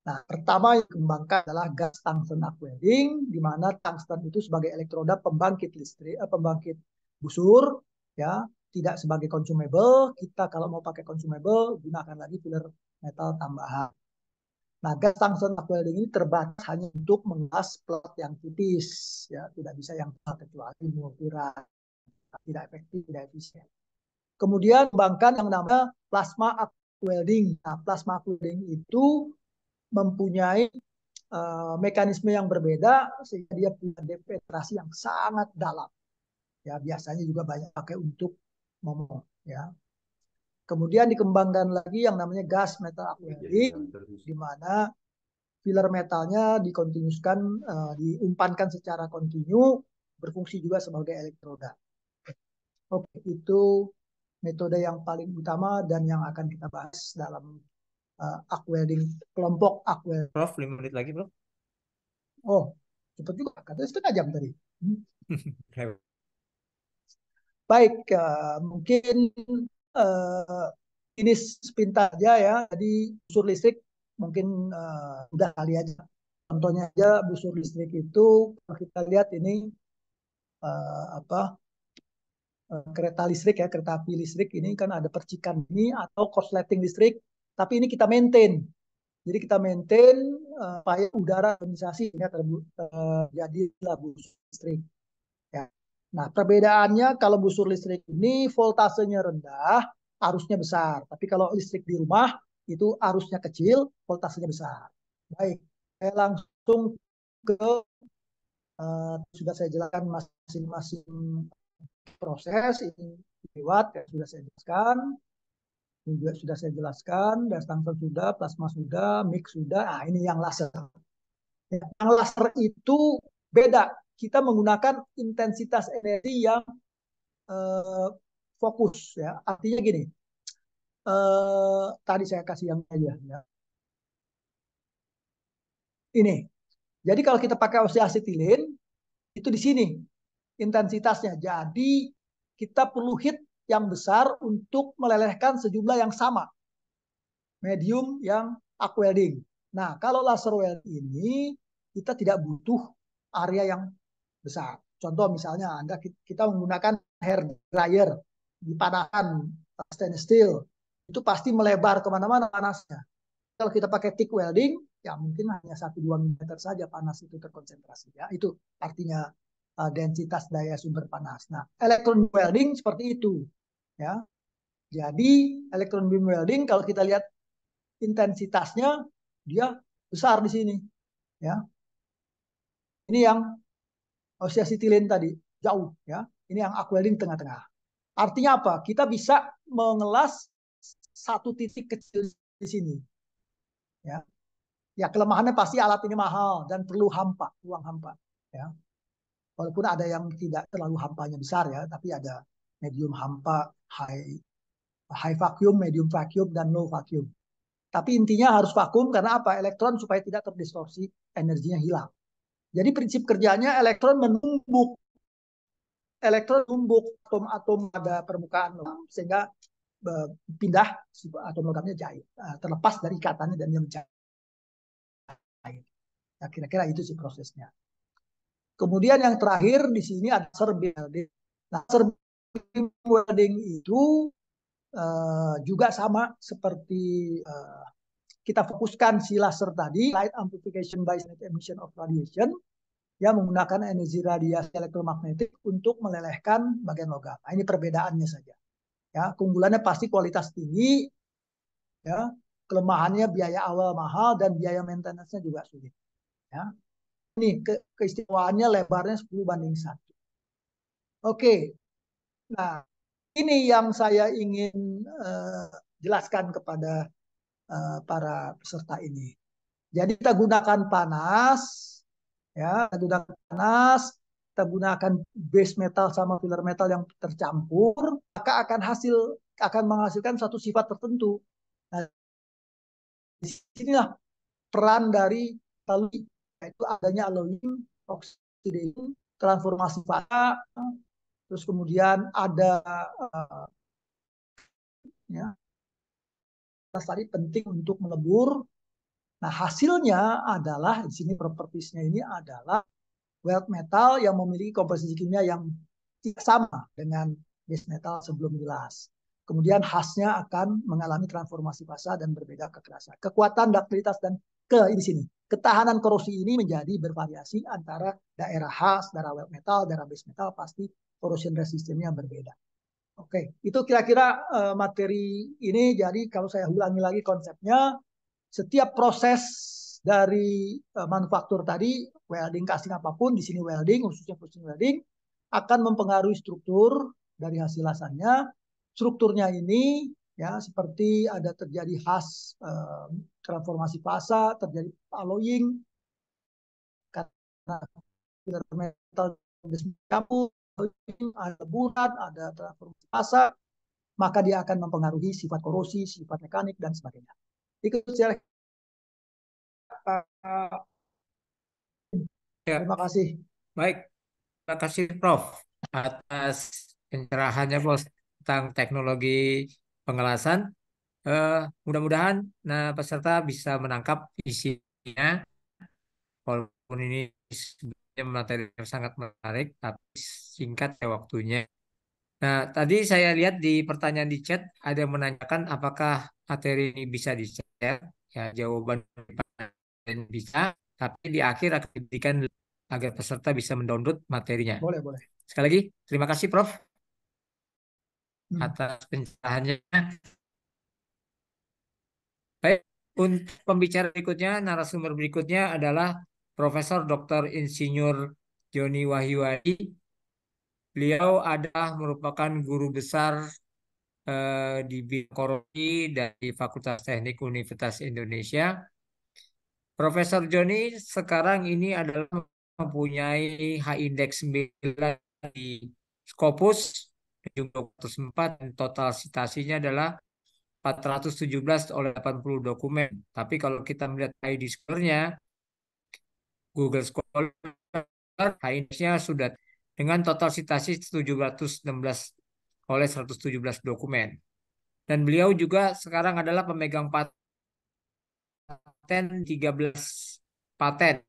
Nah, pertama yang dikembangkan adalah gas tungsten arc welding, di mana tungsten itu sebagai elektroda pembangkit listrik, pembangkit busur, ya, tidak sebagai consumable. Kita kalau mau pakai consumable, gunakan lagi filler metal tambahan. Nah, gas tungsten arc welding ini terbatas hanya untuk mengas plat yang tipis, ya, tidak bisa yang tebal kecuali multiran, tidak efektif, tidak efisien. Kemudian kembangkan yang namanya plasma arc welding. Nah, plasma arc welding itu mempunyai mekanisme yang berbeda sehingga dia punya penetrasi yang sangat dalam. Ya, biasanya juga banyak pakai untuk momok, ya. Kemudian dikembangkan lagi yang namanya gas metal arc welding, di mana filler metalnya dikontinuskan, diumpankan secara kontinu, berfungsi juga sebagai elektroda. Oke, itu metode yang paling utama dan yang akan kita bahas dalam arc welding, kelompok arc welding. Prof, 5 menit lagi, Prof. Oh, cepat juga, katanya setengah jam tadi. Baik, mungkin ini sepintas aja ya. Jadi busur listrik mungkin udah kali aja. Contohnya aja busur listrik itu kalau kita lihat ini kereta listrik ya, kereta api listrik ini kan ada percikan ini atau korsleting listrik. Tapi ini kita maintain. Jadi kita maintain supaya udara kondensasi terjadilah busur listrik. Ya. Nah, perbedaannya kalau busur listrik ini voltasenya rendah, arusnya besar. Tapi kalau listrik di rumah itu arusnya kecil, voltasenya besar. Baik, saya langsung ke sudah saya jelaskan masing-masing proses ini lewat ya, sudah saya jelaskan. Ini juga sudah saya jelaskan, gas tungsten sudah, plasma sudah, mix sudah. Nah, ini yang laser. Yang laser itu beda. Kita menggunakan intensitas energi yang fokus ya. Artinya gini. Tadi saya kasih yang aja ya. Ini. Jadi kalau kita pakai oxyacetylene itu di sini intensitasnya. Jadi kita perlu heat yang besar untuk melelehkan sejumlah yang sama. Medium yang arc welding. Nah, kalau laser welding ini kita tidak butuh area yang besar. Contoh misalnya kita menggunakan hair dryer, dipanaskan stainless steel, itu pasti melebar kemana-mana panasnya. Kalau kita pakai TIG welding, ya mungkin hanya 1-2 mm saja panas itu terkonsentrasi. Ya, itu artinya densitas daya sumber panas. Nah, elektron welding seperti itu. Ya, Jadi elektron beam welding kalau kita lihat intensitasnya dia besar di sini, ya. Ini yang oseasitilin tadi jauh, ya. Ini yang arc welding tengah-tengah. Artinya apa? Kita bisa mengelas satu titik kecil di sini, ya. Ya kelemahannya pasti alat ini mahal dan perlu hampa, ruang hampa, ya. Walaupun ada yang tidak terlalu hampanya besar ya, tapi ada medium hampa, high vacuum, medium vacuum, dan low vacuum. Tapi intinya harus vakum karena apa? Elektron supaya tidak terdistorsi, energinya hilang. Jadi prinsip kerjanya elektron menumbuk, atom-atom pada permukaan logam sehingga pindah atom logamnya cair, terlepas dari ikatannya dan dia mencair. Ya, kira-kira itu sih prosesnya. Kemudian yang terakhir di sini ada serbeam welding. Nah, serbeam welding itu juga sama seperti kita fokuskan si laser tadi, light amplification by emission of radiation, yang menggunakan energi radiasi elektromagnetik untuk melelehkan bagian logam. Nah, ini perbedaannya saja. Ya, keunggulannya pasti kualitas tinggi, ya, kelemahannya biaya awal mahal dan biaya maintenance-nya juga sulit. Ya. Ini keistimewaannya lebarnya 10:1. Oke, nah ini yang saya ingin jelaskan kepada para peserta ini. Jadi kita gunakan panas, ya, kita gunakan panas, kita gunakan base metal sama filler metal yang tercampur, maka akan menghasilkan satu sifat tertentu. Nah, di sinilah peran dari alloy, yaitu adanya alloying, oxidation, transformasi fasa, terus kemudian ada ya, tadi penting untuk melebur. Nah, hasilnya adalah di sini propertiesnya ini adalah weld metal yang memiliki komposisi kimia yang tidak sama dengan base metal sebelum dilas. Kemudian khasnya akan mengalami transformasi fasa dan berbeda kekerasan. Kekuatan, ductilitas, dan di sini ketahanan korosi ini menjadi bervariasi antara daerah khas, daerah weld metal, daerah base metal, pasti corrosion resistance-nya berbeda. Oke, itu kira-kira materi ini. Jadi kalau saya ulangi lagi konsepnya, setiap proses dari manufaktur tadi, welding, casting apapun, di sini welding, khususnya proses welding, akan mempengaruhi struktur dari hasil lasannya. Strukturnya ini ya seperti ada terjadi transformasi fasa, terjadi alloying karena filler metal campur, ada burat, ada transformasi fasa, maka dia akan mempengaruhi sifat korosi, sifat mekanik, dan sebagainya. Itu secara Ya, terima kasih. baik. Terima kasih Prof atas pencerahannya Bos tentang teknologi pengelasan. Eh, Mudah-mudahan peserta bisa menangkap isinya, walaupun ini sebenarnya materi yang sangat menarik, tapi singkat ya waktunya. Nah, tadi saya lihat di pertanyaan di chat ada yang menanyakan apakah materi ini bisa di-share. Ya, jawaban bisa, tapi di akhir akan diberikan agar peserta bisa mendownload materinya. Boleh, boleh. Sekali lagi, terima kasih Prof Hmm. atas pencerahannya. Baik, untuk pembicara berikutnya, narasumber berikutnya adalah Profesor Dr. Insinyur Joni Wahyuadi. Beliau adalah merupakan guru besar di bidang korosi dari Fakultas Teknik Universitas Indonesia. Profesor Joni sekarang ini adalah mempunyai H-index 9 di Scopus, jumlah 4 dan total citasinya adalah 417 oleh 80 dokumen. Tapi kalau kita melihat ID score-nya, Google Scholar ID-nya sudah dengan total citasi 716 oleh 117 dokumen. Dan beliau juga sekarang adalah pemegang paten 13 paten,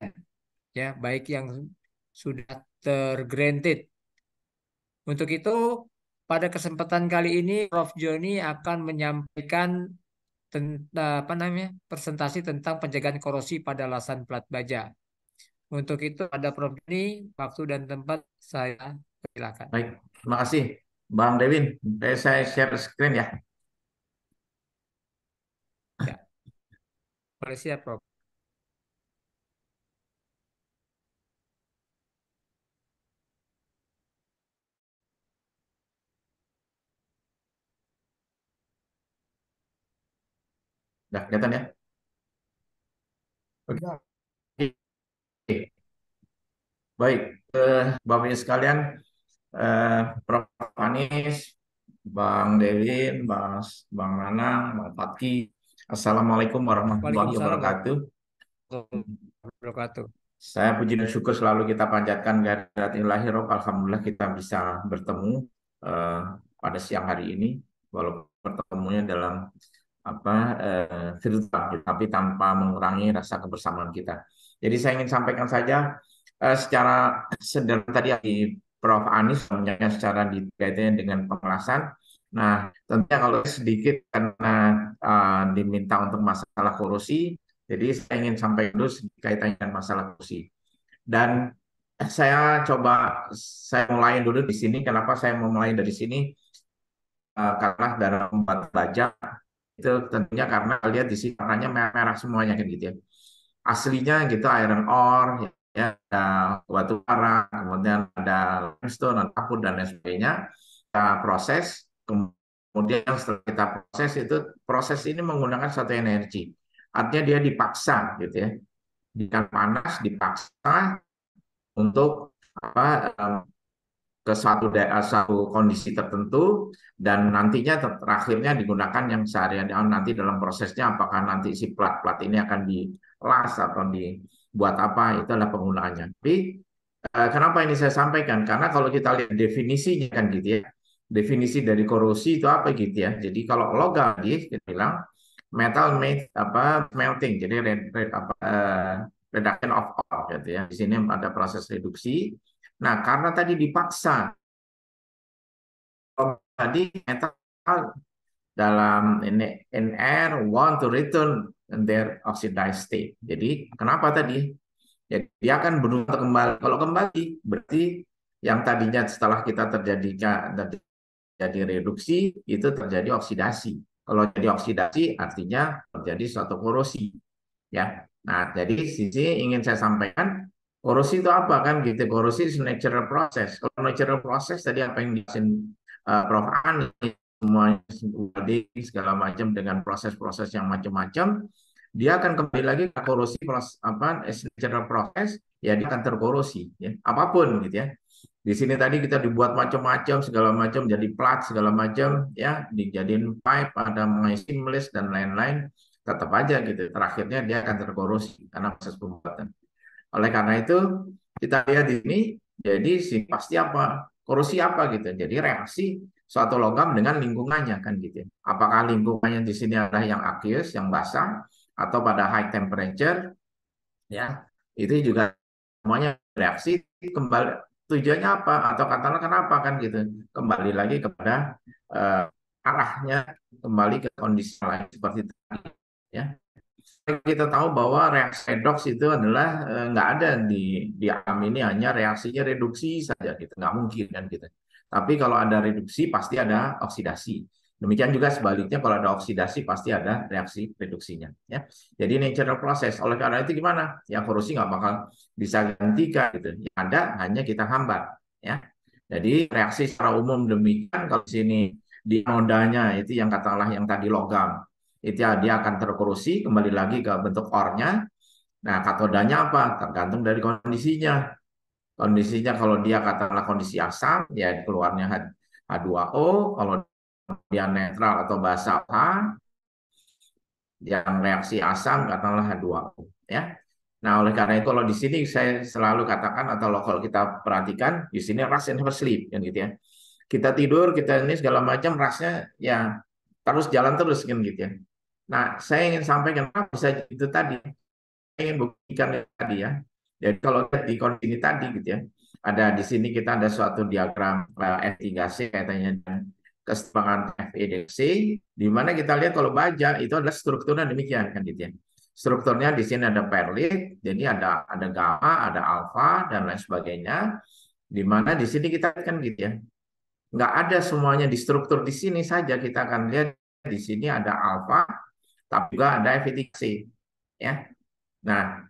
ya, baik yang sudah tergranted. Untuk itu, pada kesempatan kali ini Prof. Joni akan menyampaikan presentasi tentang pencegahan korosi pada lasan plat baja. Untuk itu ada Prof. Joni, waktu dan tempat saya persilakan. Baik, terima kasih Bang Dewin. Saya share screen ya. Boleh siap, Prof. Udah kelihatan ya? Oke. Ya, Baik, Bapak Ibu sekalian, Prof. Anies, Bang Devin, Bang Nanang, Bang Fatki, Assalamualaikum warahmatullahi Waalaikumsalam wabarakatuh. warahmatullahi wabarakatuh. Saya puji dan syukur selalu kita panjatkan kehadirat ilahi Rob. Alhamdulillah kita bisa bertemu eh, pada siang hari ini, walaupun pertemuannya dalam virtual, tapi tanpa mengurangi rasa kebersamaan kita. Jadi saya ingin sampaikan saja secara sederhana tadi di Prof. Anies menyampaikan secara detailnya dengan penjelasan. Nah, tentunya kalau sedikit karena diminta untuk masalah korupsi, jadi saya ingin sampaikan dulu kaitannya dengan masalah korupsi. Dan saya mulai dulu di sini. Kenapa saya mau mulai dari sini? Karena dalam membuat pelajar itu tentunya karena lihat di sini warnanya merah semuanya kan gitu ya. Aslinya gitu iron ore, ya, ada batu bara, kemudian ada limestone, ada kapur dan lain sebagainya. Kita proses, kemudian setelah kita proses itu proses ini menggunakan satu energi. Artinya dia dipaksa gitu ya, di panas dipaksa untuk ke satu kondisi tertentu dan nantinya terakhirnya digunakan yang seharian nanti dalam prosesnya apakah nanti si plat-plat ini akan dilas atau dibuat apa itu adalah penggunaannya. Tapi kenapa ini saya sampaikan? Karena kalau kita lihat definisinya kan gitu ya, definisi dari korosi itu apa gitu ya. Jadi kalau logam kita bilang metal made melting, jadi reduction of ore gitu ya. Di sini ada proses reduksi. Nah, karena tadi dipaksa tadi metal dalam ini in air want to return in their oxidized state. Jadi kenapa tadi? Jadi dia akan berusaha kembali. Kalau kembali berarti yang tadinya setelah kita terjadi reduksi itu terjadi oksidasi. Kalau jadi oksidasi artinya terjadi suatu korosi. Ya. Nah, jadi sisi ingin saya sampaikan korosi itu apa kan gitu. Korosi is natural process. Kalau natural process tadi apa yang dijelasin Prof. Ani semuanya segala macam dengan proses-proses yang macam-macam, dia akan kembali lagi ke korosi natural process, ya dia akan terkorosi ya. Apapun gitu ya. Di sini tadi kita dibuat macam-macam segala macam jadi plat segala macam ya, dijadiin pipe, ada mengenai seamless dan lain-lain, tetap aja gitu. Terakhirnya dia akan terkorosi karena proses pembuatan. Oleh karena itu kita lihat di sini, jadi pasti apa? Korosi apa gitu. Jadi reaksi suatu logam dengan lingkungannya kan gitu. Apakah lingkungannya di sini adalah yang aqueous, yang basah, atau pada high temperature, ya itu juga semuanya reaksi kembali. Tujuannya apa? Atau katakanlah kenapa kan gitu? Kembali lagi kepada arahnya, kembali ke kondisi lain seperti itu. Ya, kita tahu bahwa reaksi redox itu adalah nggak ada di alam ini, hanya reaksinya reduksi saja gitu, nggak mungkin kan gitu. Tapi kalau ada reduksi pasti ada oksidasi. Demikian juga sebaliknya kalau ada oksidasi pasti ada reaksi reduksinya. Ya, jadi natural process. Oleh karena itu gimana? Yang korosi nggak bakal bisa gantikan gitu. Yang ada hanya kita hambat. Ya, jadi reaksi secara umum demikian. Kalau di sini di nodanya itu yang katakanlah yang tadi logam itu ya, dia akan terkorosi kembali lagi ke bentuk ornya. Nah, katodanya apa? Tergantung dari kondisinya. Kondisinya kalau dia katakanlah kondisi asam, ya keluarnya H2O. Kalau dia netral atau basa H, yang reaksi asam katakanlah H2O. Ya. Nah, oleh karena itu kalau di sini saya selalu katakan atau kalau kita perhatikan di sini rust and never sleep kan gitu ya. Kita tidur, kita ini segala macam rasnya ya terus jalan terus kan gitu ya. Nah, saya ingin sampaikan apa bisa itu tadi. Saya ingin buktikan tadi ya. Jadi kalau lihat di kondisi ini tadi gitu ya, ada di sini kita ada suatu diagram F3C kaitannya dengan kesetimbangan FEDC, di mana kita lihat kalau baja itu adalah strukturnya demikian kan gitu ya. Strukturnya di sini ada perlit, jadi ada gamma, ada alfa dan lain sebagainya. Di mana di sini kita kan gitu ya, nggak ada semuanya di struktur di sini saja kita akan lihat di sini ada alfa, tapi juga ada FETC. ya. Nah,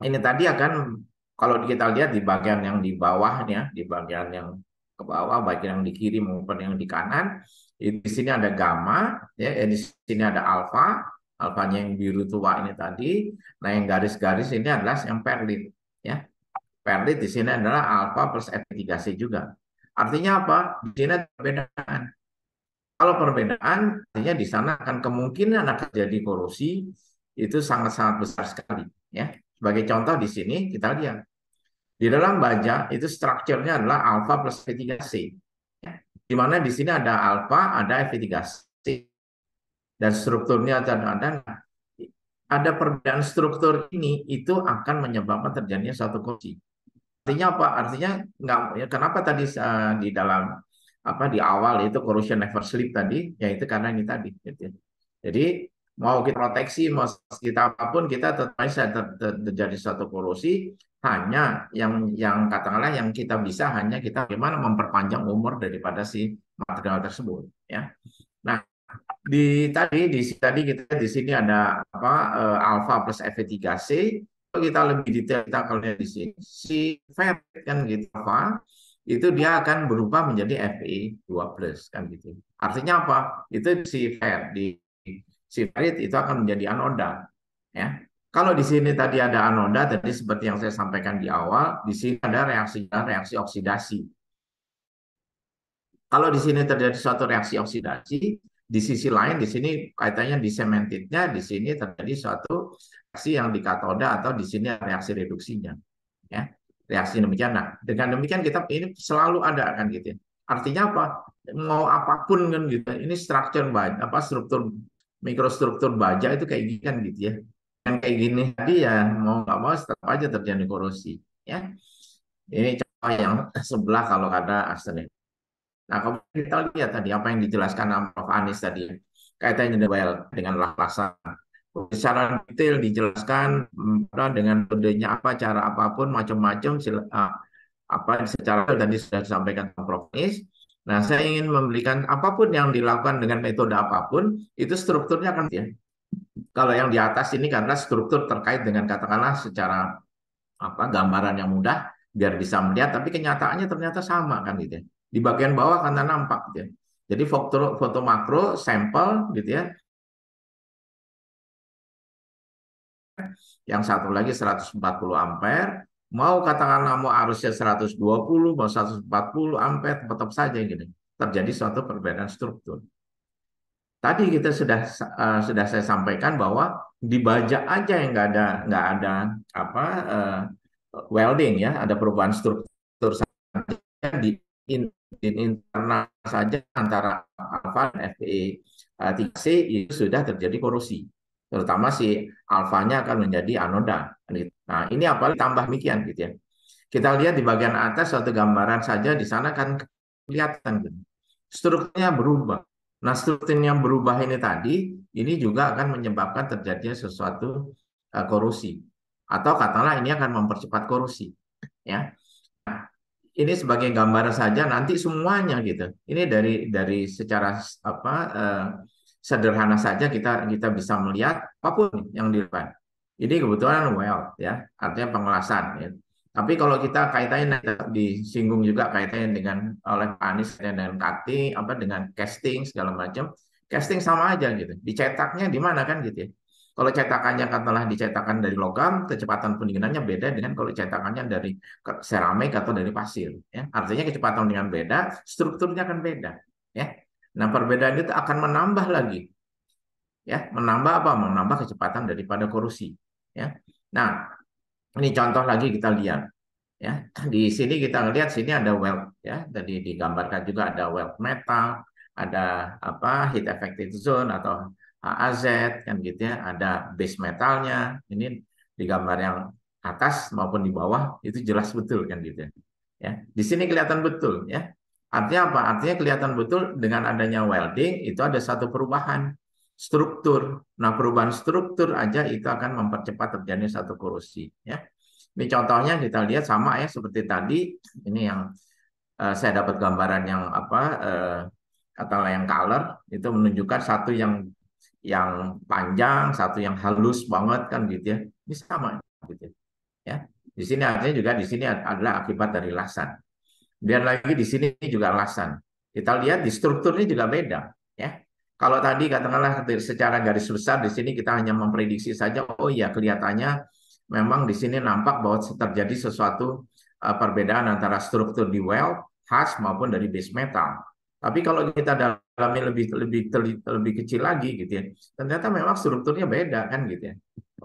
ini tadi akan kalau kita lihat di bagian yang di bawahnya, di bagian yang ke bawah, baik yang di kiri maupun yang di kanan, di sini ada gamma, ya, di sini ada alfa, alfanya yang biru tua ini tadi. Nah, yang garis-garis ini adalah yang perlit, ya. Perlit di sini adalah alfa plus Fe3C juga. Artinya apa? Di sini ada perbedaan. Kalau perbedaan, artinya di sana akan kemungkinan akan terjadi korosi itu sangat-sangat besar sekali, ya. Sebagai contoh di sini kita lihat di dalam baja itu strukturnya adalah alfa plus Fe3C, ya. Di mana di sini ada alfa, ada Fe3C, dan strukturnya ada perbedaan struktur ini itu akan menyebabkan terjadinya suatu korosi. Artinya apa? Artinya nggak, ya, kenapa tadi di dalam apa di awal itu corrosion never sleep tadi, yaitu karena ini tadi. Gitu. Jadi mau kita proteksi, mau kita apapun, kita tetap bisa terjadi suatu korosi. Hanya yang katakanlah yang kita bisa hanya kita bagaimana memperpanjang umur daripada si material tersebut. Ya. Nah, tadi kita di sini ada apa alfa plus Fe3C. Kalau kita lebih detail kita kalau lihat di sini si ferrit kan gitu alfa itu dia akan berubah menjadi Fe2+ kan gitu. Artinya apa? Itu si ferrit itu akan menjadi anoda, ya. Kalau di sini tadi ada anoda tadi seperti yang saya sampaikan di awal, di sini ada reaksi oksidasi. Kalau di sini terjadi suatu reaksi oksidasi, di sisi lain di sini kaitannya di cementitnya, di sini terjadi suatu reaksi yang di katoda atau di sini reaksi reduksinya, ya. Reaksi demikian. Nah, dengan demikian kita ini selalu ada kan gitu. Artinya apa? Mau apapun kan gitu. Ini struktur baja, apa struktur mikrostruktur baja itu kayak gini kan gitu ya. Yang kayak gini tadi ya mau nggak mau tetap aja terjadi korosi, ya. Ini contoh yang sebelah kalau ada arsenik. Nah, kalau kita lihat tadi apa yang dijelaskan sama Prof. Anies tadi, kaitannya dengan lapasan. Secara detail dijelaskan dengan metodenya apa, cara apapun, macam-macam, apa secara tadi sudah disampaikan Prof. Anies. Nah, saya ingin memberikan apapun yang dilakukan dengan metode apapun, itu strukturnya akan ya. Kalau yang di atas ini karena struktur terkait dengan katakanlah secara apa gambaran yang mudah biar bisa melihat, tapi kenyataannya ternyata sama kan gitu ya. Di bagian bawah karena nampak gitu ya. Jadi foto makro sampel gitu ya. Yang satu lagi 140 ampere, mau katakanlah mau arusnya 120, mau 140 ampere tetap saja gitu. Terjadi suatu perbedaan struktur. Tadi kita sudah saya sampaikan bahwa di baja aja yang nggak ada apa welding ya, ada perubahan struktur di internal saja antara alfa dan Fe3C itu sudah terjadi korosi. Terutama si alfanya akan menjadi anoda. Nah, ini apalagi tambah demikian gitu ya. Kita lihat di bagian atas suatu gambaran saja di sana kan kelihatan gitu. Strukturnya berubah. Nah, struktur yang berubah ini tadi, ini juga akan menyebabkan terjadinya sesuatu korosi. Atau katakanlah ini akan mempercepat korosi. Ya. Nah, ini sebagai gambaran saja, nanti semuanya gitu. Ini dari secara apa sederhana saja kita bisa melihat apapun yang dilakukan. Ini kebetulan weld ya, artinya pengelasan ya. Tapi kalau kita kaitannya disinggung juga kaitannya dengan oleh Pak Anies dengan cutting, apa dengan casting segala macam, casting sama aja gitu. Dicetaknya di mana kan gitu ya. Kalau cetakannya katakanlah dicetakan dari logam, kecepatan pendinginannya beda dengan kalau cetakannya dari seramik atau dari pasir. Ya. Artinya kecepatan dengan beda, strukturnya akan beda. Ya. Nah perbedaan itu akan menambah lagi. Ya, menambah apa? Menambah kecepatan daripada korosi. Ya. Nah, ini contoh lagi kita lihat. Ya, di sini kita lihat sini ada weld ya, tadi digambarkan juga ada weld metal, ada apa heat effective zone atau HAZ kan gitu ya, ada base metalnya. Ini di gambar yang atas maupun di bawah itu jelas betul kan gitu ya. Ya, di sini kelihatan betul ya. Artinya apa? Artinya kelihatan betul dengan adanya welding itu ada satu perubahan struktur. Nah, perubahan struktur aja itu akan mempercepat terjadinya satu korosi ya. Ini contohnya kita lihat sama ya seperti tadi. Ini yang saya dapat gambaran yang apa katakanlah yang color itu menunjukkan satu yang yang panjang, satu yang halus banget kan gitu ya. Ini sama gitu ya. Di sini artinya juga di sini adalah akibat dari lasan. Kemudian lagi di sini juga lasan. Kita lihat di strukturnya juga beda ya. Kalau tadi katakanlah secara garis besar di sini kita hanya memprediksi saja, oh iya kelihatannya memang di sini nampak bahwa terjadi sesuatu perbedaan antara struktur di well, khas maupun dari base metal. Tapi kalau kita dalami lebih kecil lagi gitu ya, ternyata memang strukturnya beda kan gitu ya.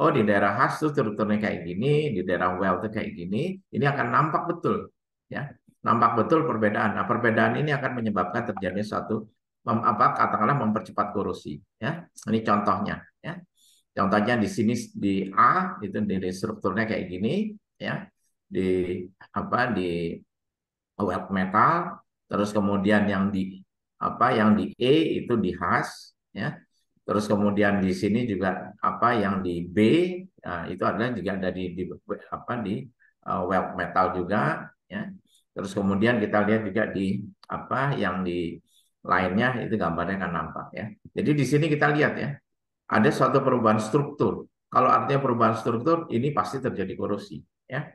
Oh di daerah khas tuh strukturnya kayak gini, di daerah well tuh kayak gini, ini akan nampak betul ya, nampak betul perbedaan. Nah perbedaan ini akan menyebabkan terjadinya suatu katakanlah mempercepat korosi ya. Ini contohnya ya. Contohnya di sini di A itu di strukturnya kayak gini ya. Di wet metal, terus kemudian yang di E itu di khas ya. Terus kemudian di sini juga yang di B itu adalah juga ada di wet metal juga ya. Terus kemudian kita lihat juga di yang di lainnya itu gambarnya akan nampak ya. Jadi di sini kita lihat ya, ada suatu perubahan struktur. Kalau artinya perubahan struktur, ini pasti terjadi korosi ya,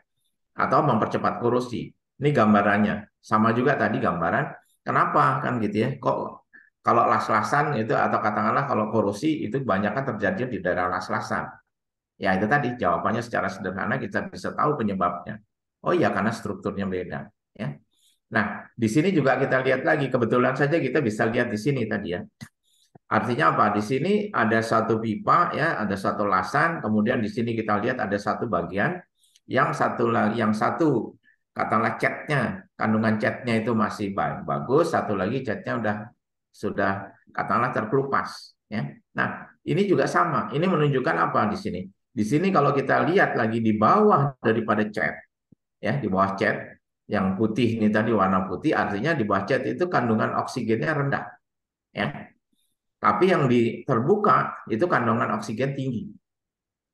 atau mempercepat korosi. Ini gambarannya. Sama juga tadi gambaran. Kenapa kan gitu ya? Kok kalau las-lasan itu atau katakanlah kalau korosi itu kebanyakan terjadi di daerah las-lasan. Ya itu tadi jawabannya secara sederhana kita bisa tahu penyebabnya. Oh iya karena strukturnya beda ya. Nah, di sini juga kita lihat lagi, kebetulan saja kita bisa lihat di sini tadi ya. Artinya apa? Di sini ada satu pipa ya, ada satu lasan, kemudian di sini kita lihat ada satu bagian yang satu katakanlah catnya, kandungan catnya itu masih bagus, satu lagi catnya sudah katakanlah terkelupas ya. Nah, ini juga sama. Ini menunjukkan apa di sini? Di sini kalau kita lihat lagi di bawah daripada cat ya, di bawah cat yang putih ini tadi warna putih artinya di bawah cat itu kandungan oksigennya rendah ya. Tapi yang terbuka itu kandungan oksigen tinggi.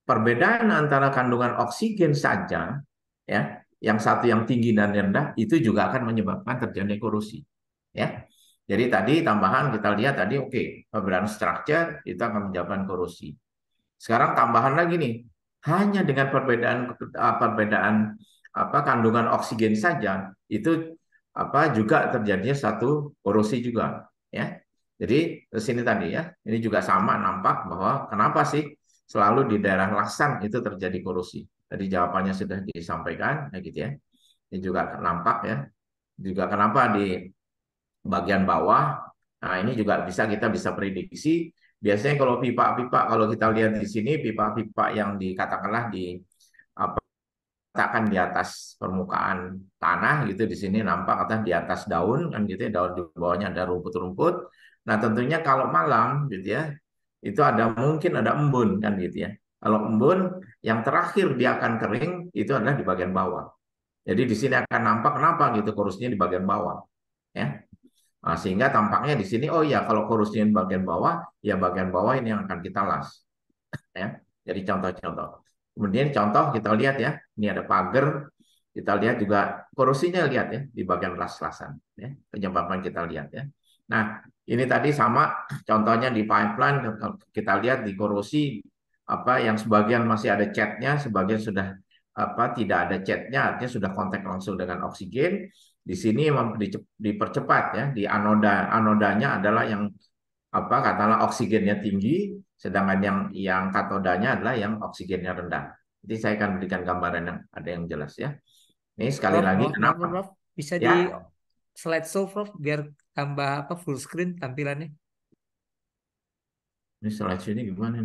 Perbedaan antara kandungan oksigen saja ya, yang satu yang tinggi dan rendah itu juga akan menyebabkan terjadi korosi ya. Jadi tadi tambahan kita lihat tadi oke, perbedaan structure itu akan menyebabkan korosi. Sekarang tambahan lagi nih, hanya dengan perbedaan kandungan oksigen saja itu juga terjadinya satu korosi juga ya. Jadi di sini tadi ya, ini juga sama nampak bahwa kenapa sih selalu di daerah lasan itu terjadi korosi. Tadi jawabannya sudah disampaikan ya gitu ya. Ini juga nampak ya. Juga kenapa di bagian bawah. Nah, ini juga kita bisa prediksi. Biasanya kalau pipa-pipa kalau kita lihat di sini pipa-pipa yang dikatakanlah letakkan di atas permukaan tanah gitu di sini nampak atau di atas daun kan gitu ya, daun di bawahnya ada rumput-rumput. Nah, tentunya kalau malam gitu ya, itu mungkin ada embun kan gitu ya. Kalau embun yang terakhir dia akan kering itu adalah di bagian bawah. Jadi di sini akan nampak kenapa gitu korusnya di bagian bawah ya. Nah, sehingga tampaknya di sini oh ya kalau korusnya di bagian bawah ya bagian bawah ini yang akan kita las ya. Jadi contoh-contoh. Kemudian contoh kita lihat ya, ini ada pagar, kita lihat juga korosinya lihat ya di bagian las-lasan ya, penyebabnya kita lihat ya. Nah, ini tadi sama contohnya di pipeline kita lihat di korosi yang sebagian masih ada catnya, sebagian sudah tidak ada catnya, artinya sudah kontak langsung dengan oksigen. Di sini dipercepat ya, di anodanya adalah yang katakanlah oksigennya tinggi, sedangkan yang katodanya adalah yang oksigennya rendah. Jadi saya akan berikan gambaran yang ada yang jelas ya. Ini sekali Prof, lagi maaf, kenapa? Prof. Bisa di Ya, slideshow, Prof, biar tambah full screen tampilannya. ini slide ini gimana?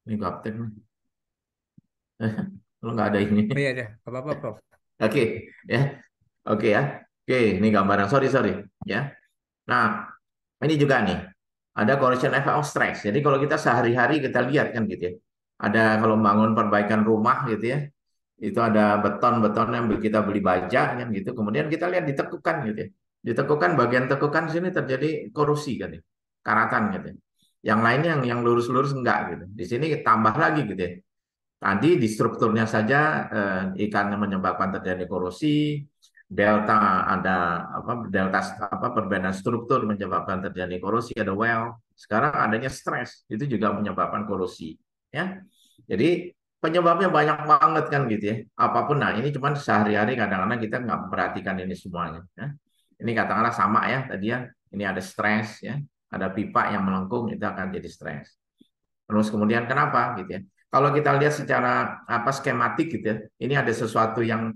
Ini gaptek nih. Kalau nggak ada ini. Oh iya, deh, apa-apa, Prof. Oke, ya. Oke ya. Oke, ini gambaran. Sorry ya. Nah, ini juga nih. Ada corrosion effect of stress. Jadi kalau kita sehari-hari kita lihat kan gitu ya. Ada kalau bangun perbaikan rumah gitu ya. Itu ada beton-beton yang kita beli baja kan gitu. Kemudian kita lihat ditekukan gitu ya. Ditekukan bagian tekukan sini terjadi korosi kan ya. Karatan gitu ya. Yang lainnya yang lurus-lurus enggak gitu. Di sini tambah lagi gitu ya. Tadi di strukturnya saja ikan yang menyebabkan terjadi korosi. delta, ada perbedaan struktur menyebabkan terjadi korosi, ada well. Sekarang adanya stres itu juga menyebabkan korosi, ya. Jadi penyebabnya banyak banget kan gitu ya. Apapun, nah ini cuman sehari-hari kadang-kadang kita nggak memperhatikan ini semuanya. Ya. Ini katakanlah sama ya tadi ya. Ini ada stres ya, ada pipa yang melengkung itu akan jadi stres. Terus kemudian kenapa gitu ya? Kalau kita lihat secara skematik gitu ya, ini ada sesuatu yang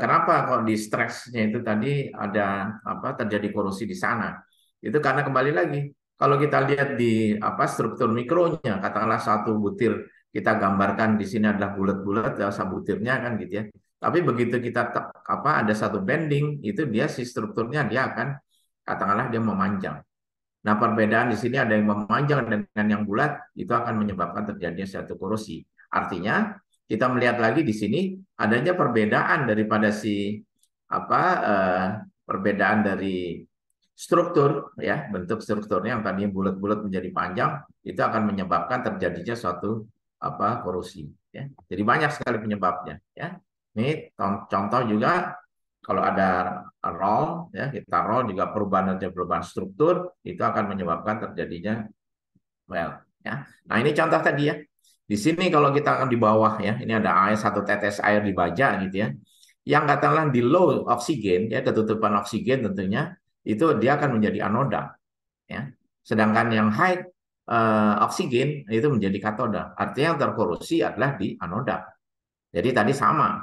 kenapa kok di stresnya itu tadi ada terjadi korosi di sana? Itu karena kembali lagi kalau kita lihat di struktur mikronya, katakanlah satu butir kita gambarkan di sini adalah bulat-bulat ya butirnya kan gitu ya. Tapi begitu kita ada satu bending itu dia si strukturnya dia akan katakanlah dia memanjang. Nah, perbedaan di sini ada yang memanjang dengan yang bulat, itu akan menyebabkan terjadinya suatu korosi. Artinya, kita melihat lagi di sini adanya perbedaan daripada perbedaan dari struktur ya, bentuk strukturnya yang tadinya bulat-bulat menjadi panjang, itu akan menyebabkan terjadinya suatu korosi ya. Jadi banyak sekali penyebabnya ya. Ini contoh juga kalau ada roll ya, kita roll juga perubahan struktur itu akan menyebabkan terjadinya well ya. Nah, ini contoh tadi ya. Di sini kalau kita akan di bawah ya, ini ada air, satu tetes air di baja gitu ya. Yang katakanlah di low oksigen ya, ketutupan oksigen tentunya itu dia akan menjadi anoda ya. Sedangkan yang high oksigen itu menjadi katoda. Artinya yang terkorosi adalah di anoda. Jadi tadi sama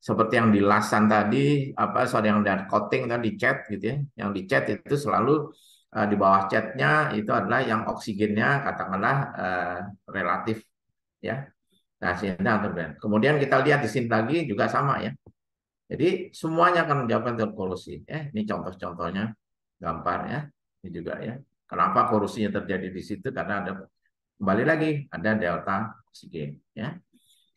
seperti yang di lasan tadi, yang dari coating tadi cat gitu ya, yang di cat itu selalu di bawah catnya itu adalah yang oksigennya katakanlah relatif ya. Nah, kemudian kita lihat di sini lagi juga sama ya. Jadi semuanya akan menyebabkan terkorosi. Ini contoh-contohnya gambar ya. Ini juga ya. Kenapa korosinya terjadi di situ? Karena ada kembali lagi ada delta oksigen ya.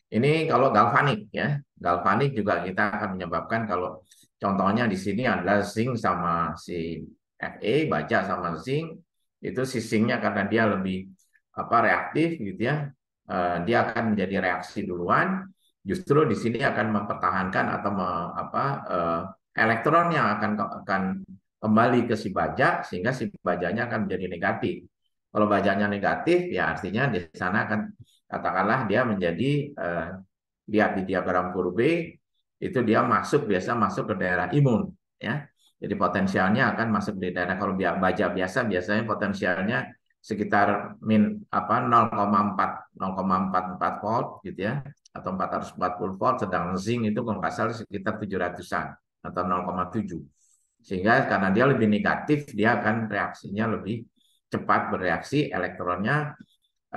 Ini kalau galvanik ya. Galvanik juga kita akan menyebabkan kalau contohnya di sini adalah zinc sama si Fe, baja sama zinc. Itu si zinc-nya karena dia lebih reaktif gitu ya. Dia akan menjadi reaksi duluan. Justru di sini akan mempertahankan atau elektron yang akan kembali ke si baja sehingga si bajanya akan menjadi negatif. Kalau bajanya negatif ya artinya di sana akan katakanlah dia menjadi lihat di diagram kurbe itu dia biasa masuk ke daerah imun ya. Jadi potensialnya akan masuk di daerah, kalau baja biasa biasanya potensialnya sekitar 0,44 volt gitu ya atau 440 volt, sedang zinc itu kalau nggak salah sekitar 700-an atau 0,7. Sehingga karena dia lebih negatif dia akan reaksinya lebih cepat bereaksi, elektronnya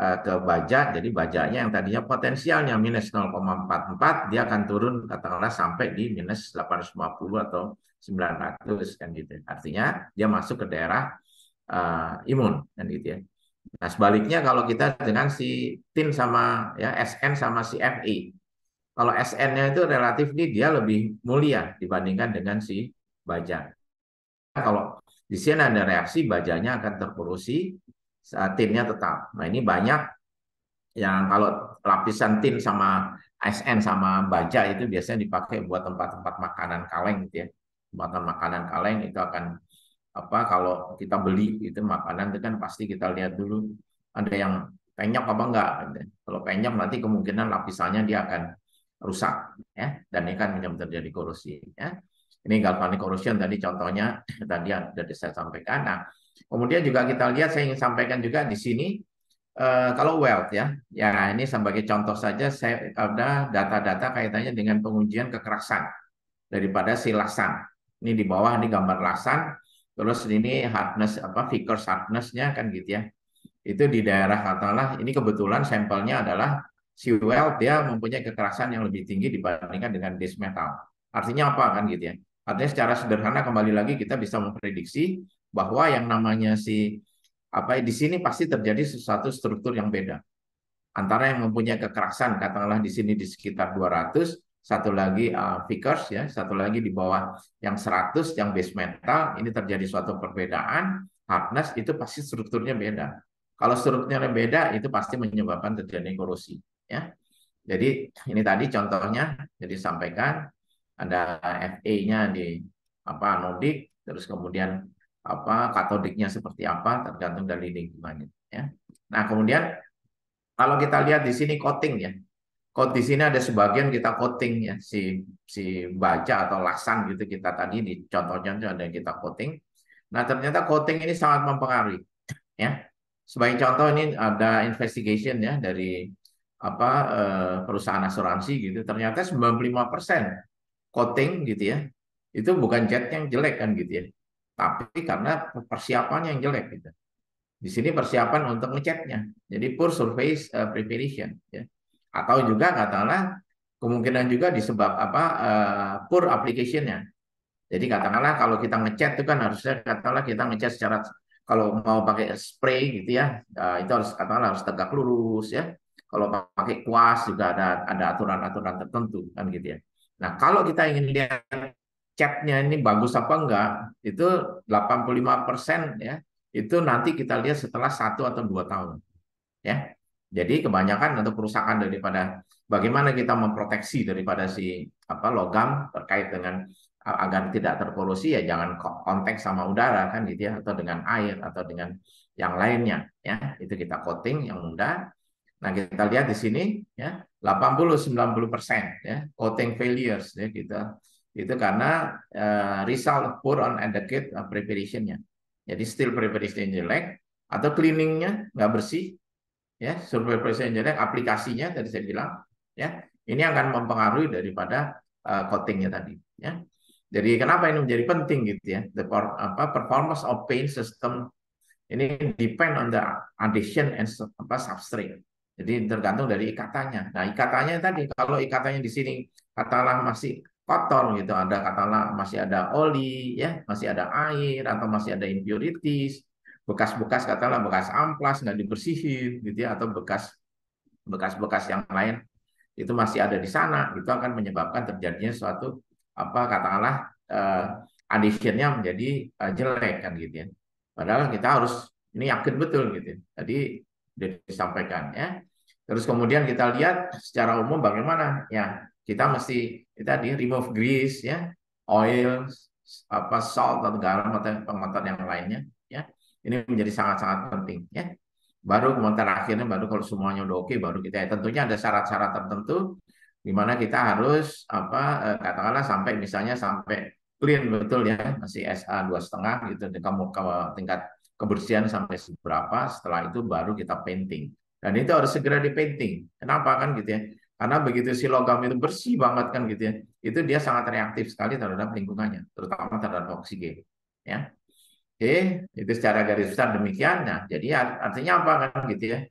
ke baja, jadi bajanya yang tadinya potensialnya minus 0,44 dia akan turun katakanlah sampai di minus 850 atau 900 kan gitu. Artinya dia masuk ke daerah imun kan gitu ya. Nah, sebaliknya kalau kita dengan si tin sama ya SN sama si Fe. Kalau SN-nya itu relatif dia lebih mulia dibandingkan dengan si baja. Kalau di sini ada reaksi bajanya akan terkorosi, tinnya tetap. Nah, ini banyak yang kalau lapisan tin sama ASN sama baja itu biasanya dipakai buat tempat-tempat makanan kaleng gitu ya. Tempat makanan kaleng itu akan kalau kita beli itu makanan itu kan pasti kita lihat dulu ada yang penyok apa enggak. Kalau penyok nanti kemungkinan lapisannya dia akan rusak ya, dan ini kan terjadi korosi ya. Ini galvanic corrosion tadi contohnya tadi sudah saya sampaikan. Nah, kemudian juga kita lihat, saya ingin sampaikan juga di sini kalau weld ya ini sebagai contoh saja, saya ada data-data kaitannya dengan pengujian kekerasan daripada si lasan. Ini di bawah ini gambar lasan, terus ini hardness Vickers hardness-nya kan gitu ya. Itu di daerah katakanlah ini kebetulan sampelnya adalah si weld, dia mempunyai kekerasan yang lebih tinggi dibandingkan dengan base metal. Artinya apa kan gitu ya? Artinya secara sederhana kembali lagi kita bisa memprediksi bahwa yang namanya di sini pasti terjadi sesuatu struktur yang beda. Antara yang mempunyai kekerasan katakanlah di sini di sekitar 200, satu lagi Vickers ya, satu lagi di bawah yang 100 yang base metal, ini terjadi suatu perbedaan hardness, itu pasti strukturnya beda. Kalau strukturnya beda itu pasti menyebabkan terjadi korosi ya. Jadi ini tadi contohnya jadi sampaikan ada Fa-nya di anodik, terus kemudian katodiknya seperti apa tergantung dari lingkungannya ya. Nah, kemudian kalau kita lihat di sini coating ya. Di sini ada sebagian kita coating ya, si baja atau lasan gitu kita tadi di contohnya itu ada yang kita coating. Nah, ternyata coating ini sangat mempengaruhi ya. Sebagai contoh ini ada investigation ya dari perusahaan asuransi gitu. Ternyata 95% coating gitu ya. Itu bukan jet yang jelek kan gitu ya. Tapi karena persiapannya yang jelek gitu. Di sini persiapan untuk ngecatnya. Jadi poor surface preparation ya. Atau juga katakanlah kemungkinan juga disebab poor application-nya. Jadi katakanlah kalau kita ngecat itu kan harusnya katakanlah kita ngecat secara kalau mau pakai spray gitu ya, itu harus katakanlah harus tegak lurus ya. Kalau pakai kuas juga ada aturan-aturan tertentu kan gitu ya. Nah, kalau kita ingin lihat catnya ini bagus apa enggak, itu 85% ya. Itu nanti kita lihat setelah 1 atau 2 tahun ya. Jadi kebanyakan untuk kerusakan daripada bagaimana kita memproteksi daripada si logam terkait dengan agar tidak terpolusi ya jangan kontak sama udara kan gitu ya, atau dengan air atau dengan yang lainnya ya. Itu kita coating yang mudah. Nah, kita lihat di sini ya 80-90% ya coating failures ya kita itu karena result poor on adequate preparation-nya. Jadi still preparation jelek atau cleaning-nya nggak bersih ya, survei preparation jelek, aplikasinya tadi saya bilang ya. Ini akan mempengaruhi daripada coating-nya tadi ya. Jadi kenapa ini menjadi penting gitu ya? Performance of paint system ini depend on the addition and substrate. Jadi tergantung dari ikatannya. Nah, ikatannya tadi kalau ikatannya di sini katakanlah masih kotor gitu, ada katakanlah masih ada oli ya, masih ada air atau masih ada impurities, bekas-bekas katakanlah bekas amplas nggak dibersihin gitu ya, atau bekas-bekas yang lain itu masih ada di sana, itu akan menyebabkan terjadinya suatu katakanlah addition-nya menjadi jelek kan gitu ya. Padahal kita harus ini yakin betul gitu. Tadi disampaikan ya. Terus kemudian kita lihat secara umum bagaimana ya. Kita mesti kita remove grease ya, oil, salt atau garam atau pengotor yang lainnya ya. Ini menjadi sangat-sangat penting ya. Baru komentar akhirnya baru kalau semuanya udah oke baru kita tentunya ada syarat-syarat tertentu di mana kita harus katakanlah sampai misalnya sampai clean betul ya, masih SA 2,5 gitu, kamu tingkat kebersihan sampai seberapa, setelah itu baru kita painting. Dan itu harus segera di painting. Kenapa kan gitu ya? Karena begitu si logam itu bersih banget kan gitu ya, itu dia sangat reaktif sekali terhadap lingkungannya, terutama terhadap oksigen. Ya, oke, itu secara garis besar demikian. Nah, jadi artinya apa kan gitu ya?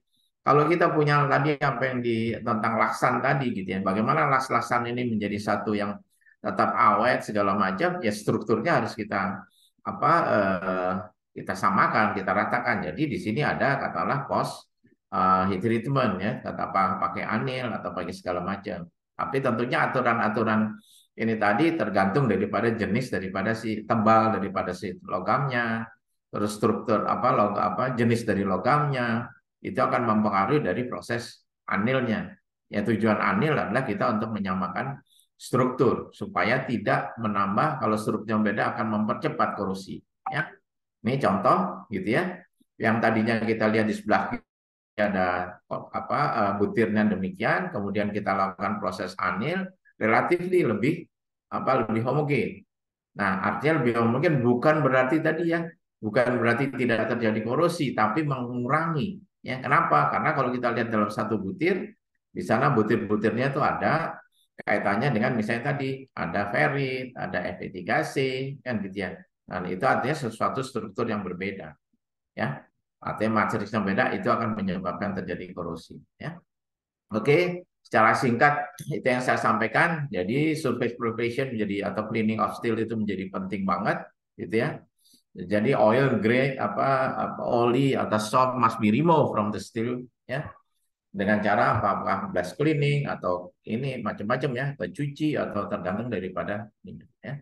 Kalau kita punya tadi apa yang tentang laksan tadi gitu ya, bagaimana las-lasan ini menjadi satu yang tetap awet segala macam, ya strukturnya harus kita samakan, kita ratakan. Jadi di sini ada katakanlah post heat treatment ya, kata pakai anil atau pakai segala macam. Tapi tentunya aturan-aturan ini tadi tergantung daripada jenis daripada si tebal daripada si logamnya, terus struktur jenis dari logamnya itu akan mempengaruhi dari proses anilnya. Ya tujuan anil adalah kita untuk menyamakan struktur supaya tidak menambah kalau strukturnya beda akan mempercepat korosi. Ya, ini contoh gitu ya. Yang tadinya kita lihat di sebelah kiri ada butirnya demikian, kemudian kita lakukan proses anil relatif lebih homogen. Nah, artinya lebih homogen bukan berarti tadi ya, bukan berarti tidak terjadi korosi, tapi mengurangi. Ya, kenapa? Karena kalau kita lihat dalam satu butir, di sana butir-butirnya itu ada kaitannya dengan misalnya tadi ada ferit, ada Fe3C, kan gitu ya. Nah, itu artinya sesuatu struktur yang berbeda. Ya, artinya matriks yang beda itu akan menyebabkan terjadi korosi. Ya, oke. Secara singkat itu yang saya sampaikan. Jadi surface preparation menjadi atau cleaning of steel itu menjadi penting banget, gitu ya. Jadi oil grade oli atau salt must be removed from the steel, ya. Dengan cara apakah blast cleaning atau ini macam-macam ya, atau cuci atau tergantung daripada ini, ya.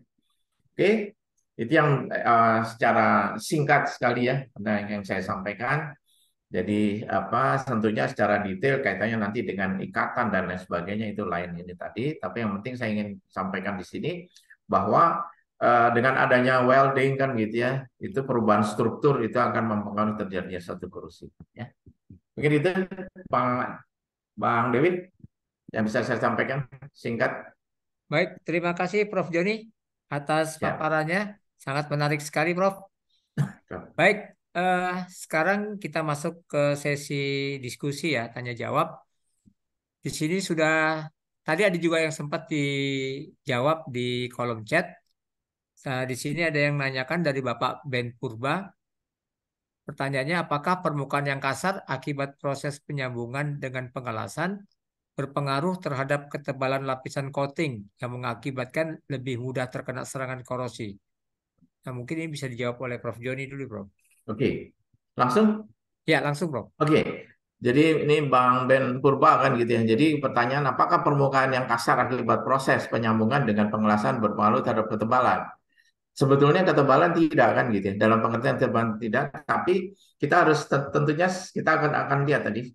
Oke, itu yang secara singkat sekali ya yang saya sampaikan. Jadi apa tentunya secara detail kaitannya nanti dengan ikatan dan lain sebagainya itu lain ini tadi. Tapi yang penting saya ingin sampaikan di sini bahwa dengan adanya welding kan gitu ya, itu perubahan struktur itu akan mempengaruhi terjadinya satu korupsi. Ya. Mungkin itu Bang Bang Dewi yang bisa saya sampaikan singkat. Baik, terima kasih Prof. Joni atas Ya. paparannya. Sangat menarik sekali, Prof. Baik, sekarang kita masuk ke sesi diskusi ya, tanya jawab. Di sini sudah, tadi ada juga yang sempat dijawab di kolom chat. Nah, di sini ada yang nanyakan dari Bapak Ben Purba. Pertanyaannya, apakah permukaan yang kasar akibat proses penyambungan dengan pengelasan berpengaruh terhadap ketebalan lapisan coating yang mengakibatkan lebih mudah terkena serangan korosi? Nah, mungkin ini bisa dijawab oleh Prof. Joni dulu, Prof. Oke. Langsung? Ya, langsung, Prof. Oke. Jadi ini Bang Ben Purba kan gitu ya. Jadi pertanyaan apakah permukaan yang kasar akibat proses penyambungan dengan pengelasan berpengaruh terhadap ketebalan? Sebetulnya ketebalan tidak kan gitu ya. Dalam pengertian ketebalan tidak, tapi kita harus tentunya kita akan lihat tadi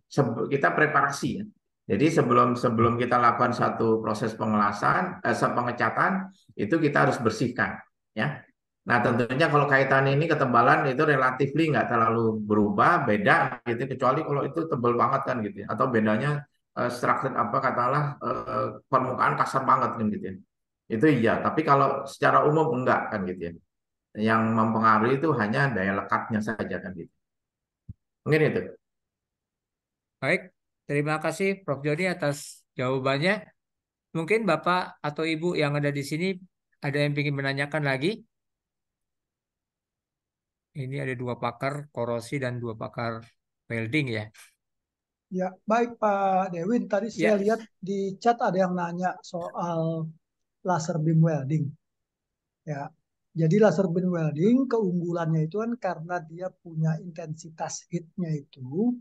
kita preparasi ya. Jadi sebelum sebelum kita lakukan satu proses pengelasan, pengecatan itu kita harus bersihkan ya. Nah tentunya kalau kaitan ini ketebalan itu relatif nggak terlalu berubah, beda gitu kecuali kalau itu tebal banget kan gitu ya. Atau bedanya structure apa katakanlah permukaan kasar banget kan gitu ya. Itu iya, tapi kalau secara umum enggak kan gitu ya. Yang mempengaruhi itu hanya daya lekatnya saja kan gitu. Mungkin itu. Baik, terima kasih Prof. Joni atas jawabannya. Mungkin Bapak atau Ibu yang ada di sini ada yang ingin menanyakan lagi. Ini ada dua pakar korosi dan dua pakar welding ya. Ya, baik Pak Dewin. Tadi saya Ya, lihat di chat ada yang nanya soal laser beam welding. Ya, jadi laser beam welding keunggulannya itu kan karena dia punya intensitas heatnya itu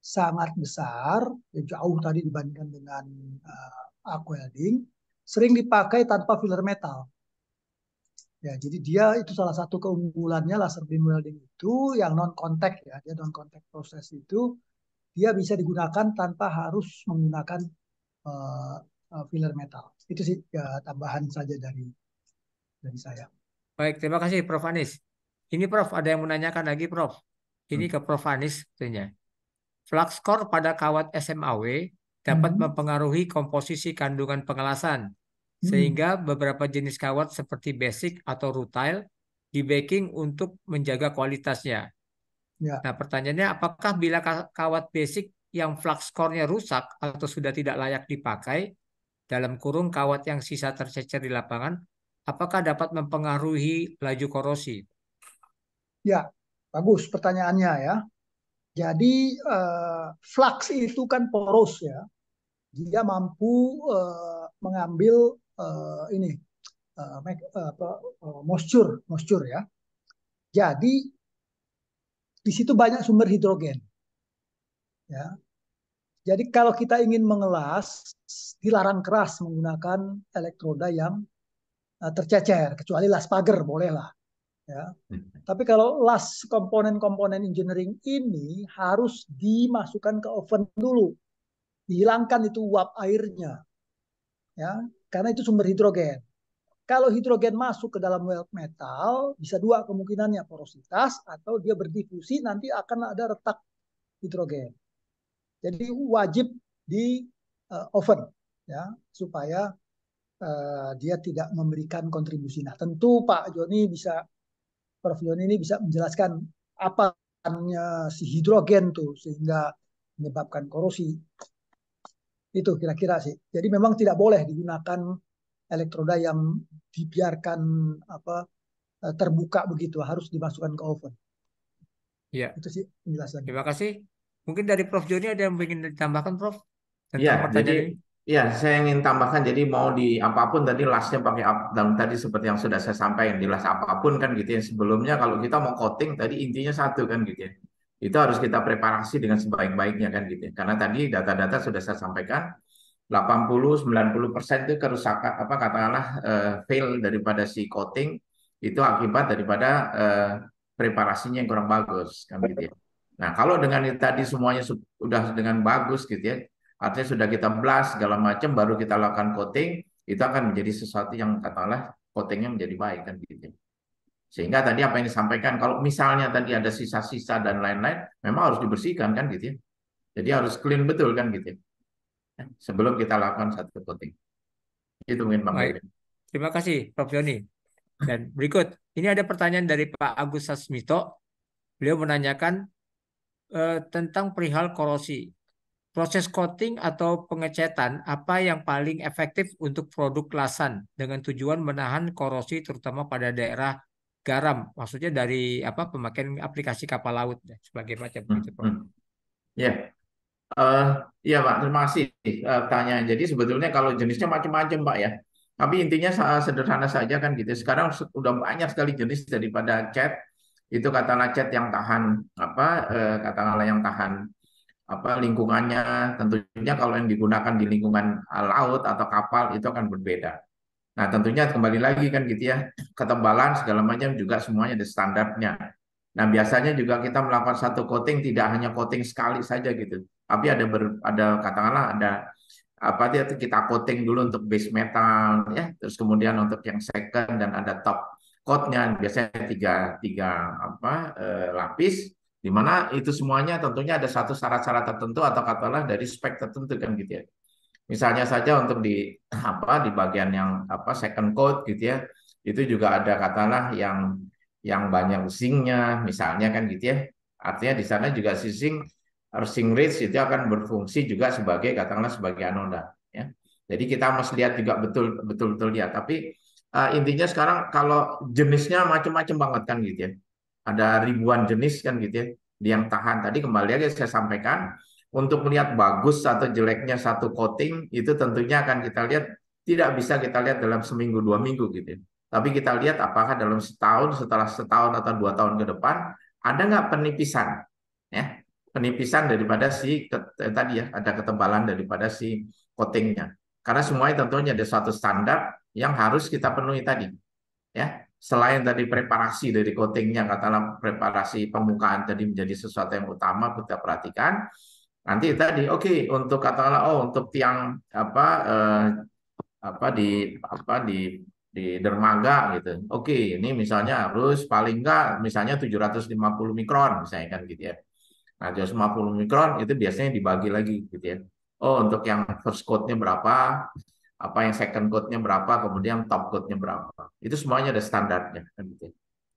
sangat besar, ya jauh tadi dibandingkan dengan arc welding, sering dipakai tanpa filler metal. Ya, jadi dia itu salah satu keunggulannya laser beam welding itu yang non contact ya, dia non contact proses itu dia bisa digunakan tanpa harus menggunakan uh, filler metal. Itu sih ya, tambahan saja dari saya. baik, terima kasih Prof. Anis. Ini Prof, ada yang menanyakan lagi Prof. Ini Hmm. ke Prof. Anis tentunya. Flux core pada kawat SMAW dapat Hmm. mempengaruhi komposisi kandungan pengelasan, Hmm. sehingga beberapa jenis kawat seperti basic atau rutile di baking untuk menjaga kualitasnya. Ya, Nah, pertanyaannya, apakah bila kawat basic yang flux core-nya rusak atau sudah tidak layak dipakai, dalam kurung kawat yang sisa tercecer di lapangan, apakah dapat mempengaruhi laju korosi? ya, bagus pertanyaannya ya. Jadi flux itu kan poros ya. Dia mampu mengambil ini moisture, moisture ya. Jadi di situ banyak sumber hidrogen ya. Jadi kalau kita ingin mengelas, dilarang keras menggunakan elektroda yang tercecer, kecuali las pagar bolehlah ya. Tapi kalau las komponen-komponen engineering ini harus dimasukkan ke oven dulu, dihilangkan itu uap airnya ya, karena itu sumber hidrogen. Kalau hidrogen masuk ke dalam weld metal, bisa dua kemungkinannya, porositas atau dia berdifusi, nanti akan ada retak hidrogen. Jadi wajib di oven ya, supaya dia tidak memberikan kontribusi. Nah, tentu Pak Joni bisa, Prof. Joni ini bisa menjelaskan apa si hidrogen tuh sehingga menyebabkan korosi. Itu kira-kira sih. Jadi memang tidak boleh digunakan elektroda yang dibiarkan apa terbuka begitu, harus dimasukkan ke oven. Ya, Itu sih penjelasannya. terima kasih. Mungkin dari Prof. Joni ada yang ingin ditambahkan, Prof, Ya, tentang jadi pertanyaan ini? ya saya ingin tambahkan jadi mau di apapun tadi lasnya pakai dan tadi seperti yang sudah saya sampaikan di las apapun kan gitu ya. Sebelumnya kalau kita mau coating tadi intinya satu kan gitu ya. Itu harus kita preparasi dengan sebaik-baiknya kan gitu ya. Karena tadi data-data sudah saya sampaikan 80-90% itu kerusakan apa katakanlah fail daripada si coating itu akibat daripada preparasinya yang kurang bagus kan gitu ya. Nah, kalau dengan itu tadi semuanya sudah dengan bagus gitu ya, artinya sudah kita blast segala macam, baru kita lakukan coating, itu akan menjadi sesuatu yang katakanlah coatingnya menjadi baik kan gitu. Sehingga tadi apa yang disampaikan, kalau misalnya tadi ada sisa-sisa dan lain-lain, memang harus dibersihkan kan gitu ya. Jadi harus clean betul kan gitu ya, sebelum kita lakukan satu coating. Itu mungkin Bang Baik, David. terima kasih Prof. Joni. Dan berikut, ini ada pertanyaan dari Pak Agus Sasmito. Beliau menanyakan tentang perihal korosi. Proses coating atau pengecatan apa yang paling efektif untuk produk lasan dengan tujuan menahan korosi terutama pada daerah garam. Maksudnya dari apa pemakaian aplikasi kapal laut dan sebagai macam Hmm, gitu, Prof. hmm. Ya, iya Pak, terima kasih tanya. Jadi sebetulnya kalau jenisnya macam-macam Pak ya. Tapi intinya sederhana saja kan gitu. Sekarang sudah banyak sekali jenis daripada cat. Itu katakanlah cat yang tahan apa katakanlah yang tahan apa lingkungannya. Tentunya kalau yang digunakan di lingkungan laut atau kapal itu akan berbeda. Nah, tentunya kembali lagi kan gitu ya, ketebalan segala macam juga semuanya ada standarnya. Nah, biasanya juga kita melakukan satu coating tidak hanya coating sekali saja gitu, tapi ada katakanlah ada apa dia kita coating dulu untuk base metal ya, terus kemudian untuk yang second dan ada top coatnya biasanya tiga tiga apa lapis, di mana itu semuanya tentunya ada satu syarat-syarat tertentu atau katakanlah dari spek tertentu kan gitu ya. Misalnya saja untuk di apa di bagian yang apa second coat gitu ya, itu juga ada katakanlah yang banyak zinc-nya misalnya kan gitu ya. Artinya di sana juga si zinc rich itu akan berfungsi juga sebagai katakanlah sebagai anoda ya. Jadi kita mesti lihat juga betul lihat. Tapi intinya sekarang kalau jenisnya macam-macam banget kan gitu ya. Ada ribuan jenis kan gitu ya. Yang tahan tadi kembali lagi saya sampaikan untuk melihat bagus atau jeleknya satu coating itu tentunya akan kita lihat tidak bisa kita lihat dalam seminggu 2 minggu gitu. Tapi kita lihat apakah dalam setahun setelah setahun atau 2 tahun ke depan ada nggak penipisan ya penipisan daripada tadi ya ada ketebalan daripada si coatingnya. Karena semuanya tentunya ada suatu standar yang harus kita penuhi tadi ya. Selain tadi preparasi dari coatingnya, katakanlah preparasi permukaan tadi menjadi sesuatu yang utama kita perhatikan. Nanti tadi oke untuk katakanlah untuk tiang apa di dermaga gitu. Oke, ini misalnya harus paling enggak misalnya 750 mikron misalnya kan gitu ya. Nah, 750 mikron itu biasanya dibagi lagi gitu ya. Oh, untuk yang first coat-nya berapa, apa yang second coat-nya berapa, kemudian top coat-nya berapa. Itu semuanya ada standarnya kan gitu.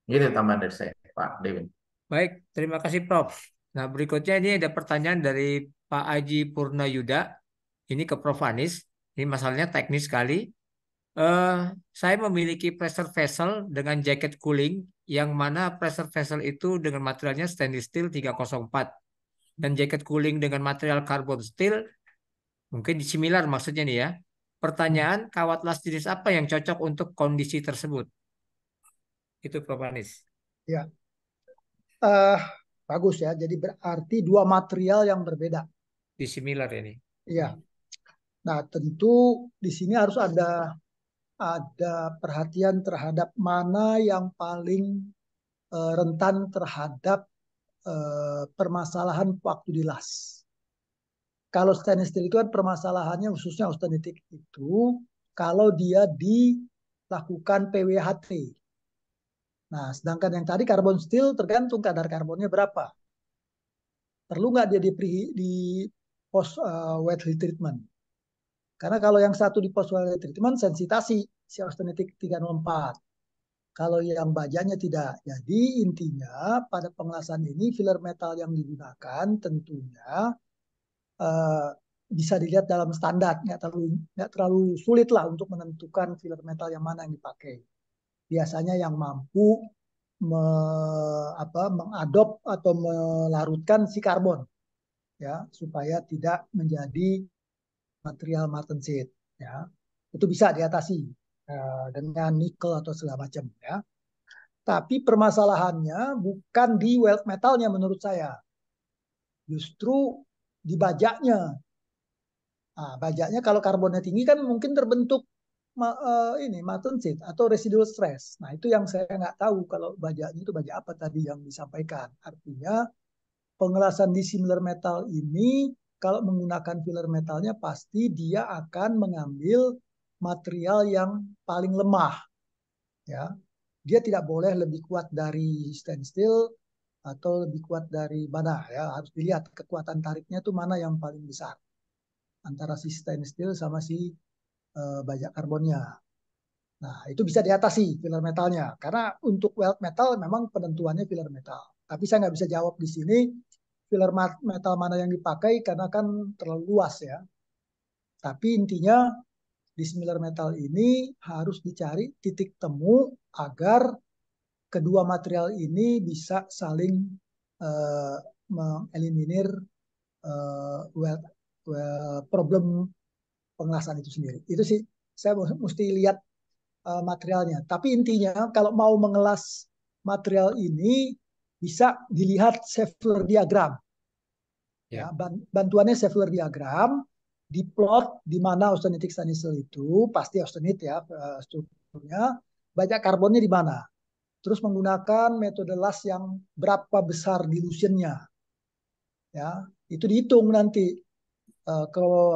Gitu tambahan dari saya, Pak Dewi. Baik, terima kasih Prof. Nah, berikutnya ini ada pertanyaan dari Pak Aji Purnayuda. Ini ke Prof. Anis. Ini masalahnya teknis sekali. Eh, saya memiliki pressure vessel dengan jacket cooling yang mana pressure vessel itu dengan materialnya stainless steel 304 dan jacket cooling dengan material carbon steel mungkin similar maksudnya nih ya. Pertanyaan, kawat las jenis apa yang cocok untuk kondisi tersebut? Itu Prof. Anis. Ya, eh, bagus ya. Jadi berarti dua material yang berbeda. Di similar ini. Iya. Nah, tentu di sini harus ada perhatian terhadap mana yang paling rentan terhadap permasalahan waktu dilas. Kalau stainless steel itu kan permasalahannya khususnya austenitic itu kalau dia dilakukan PWHT. Nah, sedangkan yang tadi carbon steel tergantung kadar karbonnya berapa. Perlu nggak dia di post wet heat treatment? Karena kalau yang satu di post wet heat treatment sensitasi si austenitic 304. Kalau yang bajanya tidak. Jadi intinya pada pengelasan ini filler metal yang digunakan tentunya eh, bisa dilihat dalam standar, nggak terlalu sulit lah untuk menentukan filler metal yang mana yang dipakai. Biasanya yang mampu mengadop atau melarutkan si karbon ya supaya tidak menjadi material martensit ya. Itu bisa diatasi dengan nikel atau segala macam ya. Tapi permasalahannya bukan di weld metalnya menurut saya. Justru di bajaknya. Nah, bajaknya kalau karbonnya tinggi kan mungkin terbentuk ini martensit atau residual stress. Nah, itu yang saya nggak tahu kalau bajaknya itu bajak apa tadi yang disampaikan. Artinya pengelasan di similar metal ini kalau menggunakan filler metalnya pasti dia akan mengambil material yang paling lemah, ya. Dia tidak boleh lebih kuat dari stainless steel atau lebih kuat dari mana, ya. Harus dilihat kekuatan tariknya itu mana yang paling besar antara si stainless steel sama si baja karbonnya. Nah, itu bisa diatasi filler metalnya. Karena untuk weld metal memang penentuannya filler metal. Tapi saya nggak bisa jawab di sini filler metal mana yang dipakai karena kan terlalu luas ya. Tapi intinya di similar metal ini harus dicari titik temu agar kedua material ini bisa saling mengeliminir weld, problem pengelasan itu sendiri. Itu sih saya mesti lihat materialnya. Tapi intinya kalau mau mengelas material ini bisa dilihat Sheffler diagram. Ya, bantuannya Sheffler diagram, diplot di mana austenitic stainless steel itu, pasti austenit ya strukturnya, banyak karbonnya di mana. Terus menggunakan metode las yang berapa besar dilutionnya. Ya, itu dihitung nanti kalau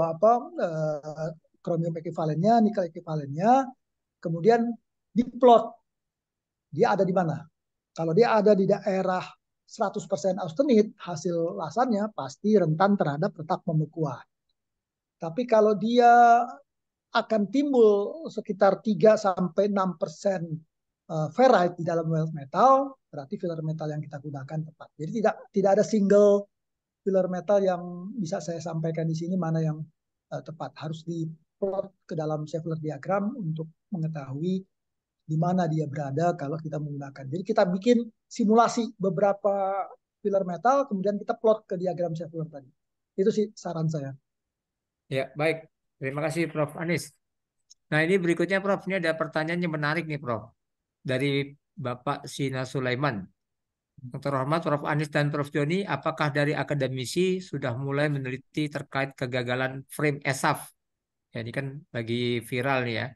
kromium ekivalennya, nikel ekivalennya, kemudian diplot dia ada di mana. Kalau dia ada di daerah 100% austenit, hasil lasannya pasti rentan terhadap retak pembekuan. Tapi kalau dia akan timbul sekitar 3-6% ferrite di dalam weld metal, berarti filler metal yang kita gunakan tepat. Jadi tidak ada single filler metal yang bisa saya sampaikan di sini mana yang tepat. Harus diplot ke dalam Sheffler diagram untuk mengetahui di mana dia berada kalau kita menggunakan. Jadi kita bikin simulasi beberapa filler metal, kemudian kita plot ke diagram Sheffler tadi. Itu sih saran saya. Ya, baik. Terima kasih Prof. Anis. Nah, ini berikutnya Prof. Ini ada pertanyaan yang menarik nih Prof. Dari Bapak Sina Sulaiman. Yang terhormat Prof. Anis dan Prof. Joni, apakah dari akademisi sudah mulai meneliti terkait kegagalan frame ESAF? Ya, ini kan lagi viral nih ya.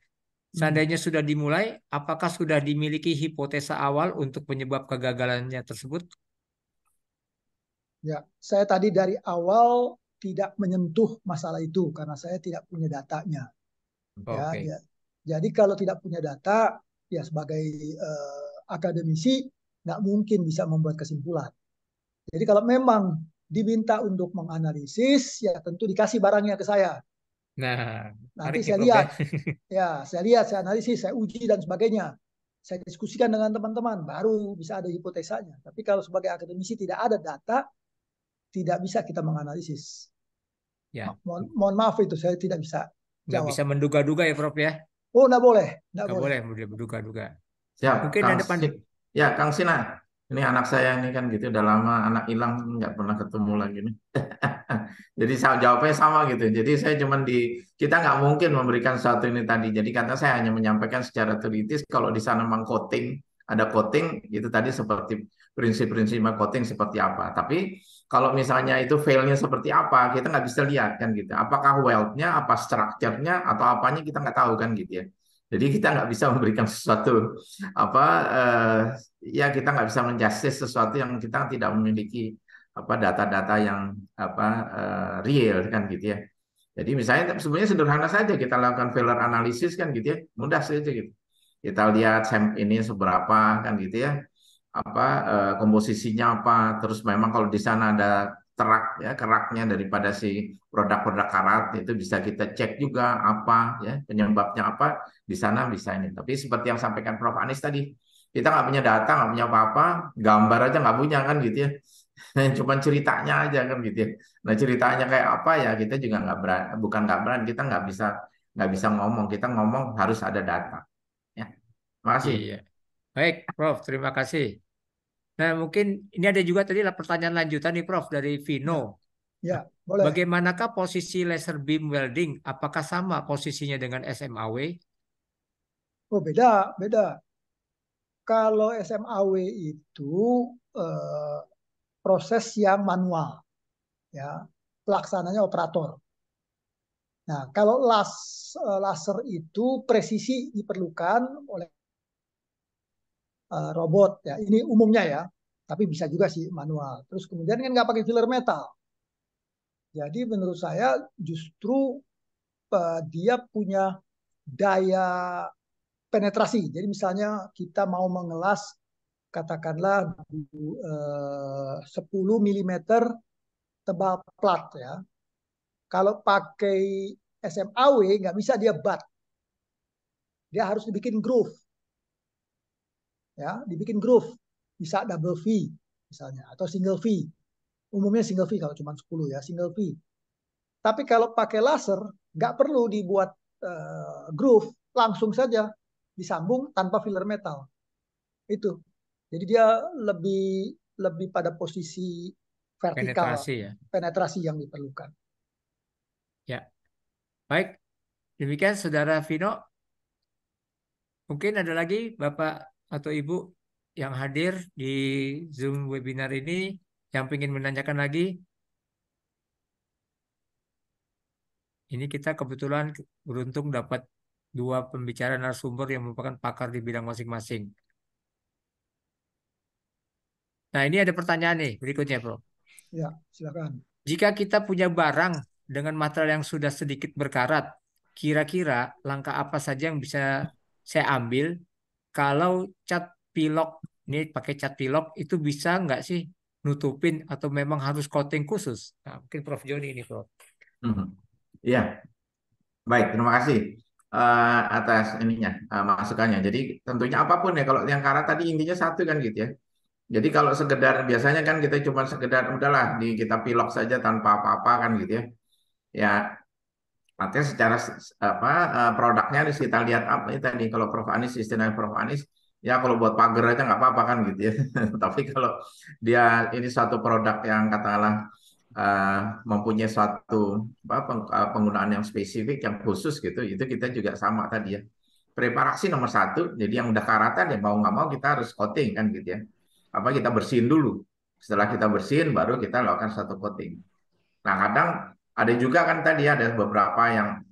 Seandainya sudah dimulai, apakah sudah dimiliki hipotesa awal untuk penyebab kegagalannya tersebut? Ya, saya tadi dari awal tidak menyentuh masalah itu karena saya tidak punya datanya. Ya, Oke. jadi kalau tidak punya data, ya sebagai akademisi nggak mungkin bisa membuat kesimpulan. Jadi kalau memang diminta untuk menganalisis, ya tentu dikasih barangnya ke saya. Nah, Nanti menarik nih saya Prof ya. lihat, saya lihat, saya analisis, saya uji dan sebagainya. Saya diskusikan dengan teman-teman, baru bisa ada hipotesanya. Tapi kalau sebagai akademisi tidak ada data, tidak bisa kita menganalisis. Ya, Mohon maaf itu saya tidak bisa nggak jawab. bisa menduga-duga ya Prof ya. Oh, nggak boleh, nggak Nggak boleh. boleh menduga-duga. Siap, Mungkin Kang ada pan. Ya, Kang Sinan. Ini anak saya ini kan gitu, udah lama anak hilang nggak pernah ketemu lagi nih. Jadi saya jawabnya sama gitu. Jadi saya cuman kita nggak mungkin memberikan sesuatu ini tadi. Jadi karena saya hanya menyampaikan secara teoritis kalau di sana memang coating, ada coating itu tadi seperti prinsip-prinsip coating seperti apa. Tapi kalau misalnya itu failnya seperti apa, kita nggak bisa lihat kan gitu. Apakah weldnya, apa structure-nya, atau apanya kita nggak tahu kan gitu ya. Jadi kita nggak bisa memberikan sesuatu apa ya kita nggak bisa menjustice sesuatu yang kita tidak memiliki apa data-data yang apa real kan gitu ya. Jadi misalnya sebenarnya sederhana saja kita lakukan failure analysis kan gitu ya, mudah saja gitu. Kita lihat ini seberapa kan gitu ya, apa komposisinya apa, terus memang kalau di sana ada keraknya daripada si produk-produk karat itu bisa kita cek juga apa ya penyebabnya apa di sana bisa ini. Tapi seperti yang sampaikan Prof. Anis tadi, kita nggak punya data, nggak punya apa-apa, gambar aja nggak punya kan gitu ya. Cuman ceritanya aja kan gitu ya. Nah ceritanya kayak apa ya kita juga nggak berani, bukan nggak berani, kita nggak bisa ngomong, kita ngomong harus ada data. Ya, makasih. Iya. Baik, Prof. Terima kasih. Nah, mungkin ini ada juga tadi lah pertanyaan lanjutan nih, Prof. Dari Vino. Ya, ya, boleh. Bagaimanakah posisi laser beam welding? Apakah sama posisinya dengan SMAW? Oh, beda, beda. Kalau SMAW itu proses yang manual, ya, pelaksananya operator. Nah, kalau laser itu presisi diperlukan oleh robot, ya. Ini umumnya ya. Tapi bisa juga sih manual. Terus kemudian kan nggak pakai filler metal. Jadi menurut saya justru dia punya daya penetrasi. Jadi misalnya kita mau mengelas katakanlah 10 mm tebal plat ya. Kalau pakai SMAW nggak bisa dia butt. Dia harus dibikin groove. Ya, dibikin groove. Bisa double V misalnya atau single V. Umumnya single V kalau cuma 10 ya, single V. Tapi kalau pakai laser nggak perlu dibuat groove, langsung saja disambung tanpa filler metal. Itu. Jadi dia lebih lebih pada posisi vertikal Penetrasi ya. penetrasi yang diperlukan. Ya, baik. Demikian Saudara Vino. Mungkin ada lagi Bapak atau Ibu yang hadir di Zoom webinar ini yang ingin menanyakan lagi. Ini kita kebetulan beruntung dapat dua pembicara narasumber yang merupakan pakar di bidang masing-masing. Nah, ini ada pertanyaan nih berikutnya, Bro. Ya, silakan. Jika kita punya barang dengan material yang sudah sedikit berkarat, kira-kira langkah apa saja yang bisa saya ambil kalau cat pilok, ini pakai cat pilok, itu bisa nggak sih nutupin atau memang harus coating khusus? Nah, mungkin Prof. Joni ini, Prof. Ya, baik. Terima kasih atas ininya, masukannya. Jadi tentunya apapun ya, kalau yang karat tadi intinya satu kan gitu ya. Jadi kalau sekedar biasanya kan kita cuma sekedar udahlah kita pilok saja tanpa apa-apa kan gitu ya. Ya, artinya secara produknya harus kita lihat apa ini tadi kalau Prof Anis istilahnya Prof Anis ya kalau buat pagar aja nggak apa-apa kan gitu ya. Tapi kalau dia ini suatu produk yang katakanlah mempunyai suatu penggunaan yang spesifik yang khusus gitu, itu kita juga sama tadi ya. Preparasi nomor satu, jadi yang udah karatan ya mau nggak mau kita harus coating kan gitu ya. Apa kita bersihin dulu. Setelah kita bersihin baru kita lakukan satu coating. Nah kadang ada juga kan tadi ada beberapa yang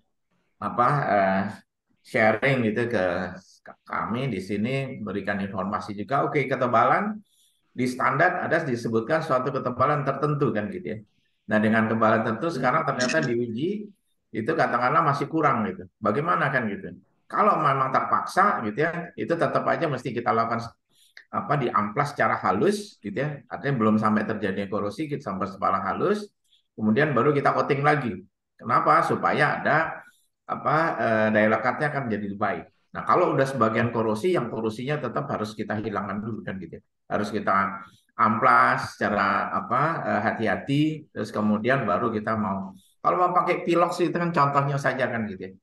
apa sharing gitu ke kami di sini berikan informasi juga. Oke, ketebalan di standar ada disebutkan suatu ketebalan tertentu kan gitu ya. Nah dengan ketebalan tertentu sekarang ternyata diuji itu katakanlah masih kurang gitu. Bagaimana kan gitu? Kalau memang terpaksa gitu ya, itu tetap aja mesti kita lakukan di amplas secara halus gitu ya. Artinya belum sampai terjadi korosi, kita sampai sepalang halus, kemudian baru kita coating lagi. Kenapa? Supaya ada daya lekatnya kan jadi lebih baik. Nah, kalau udah sebagian korosi, yang korosinya tetap harus kita hilangkan dulu kan gitu ya. Harus kita amplas secara hati-hati, terus kemudian baru kita mau. Kalau mau pakai pilox itu kan contohnya saja kan gitu ya.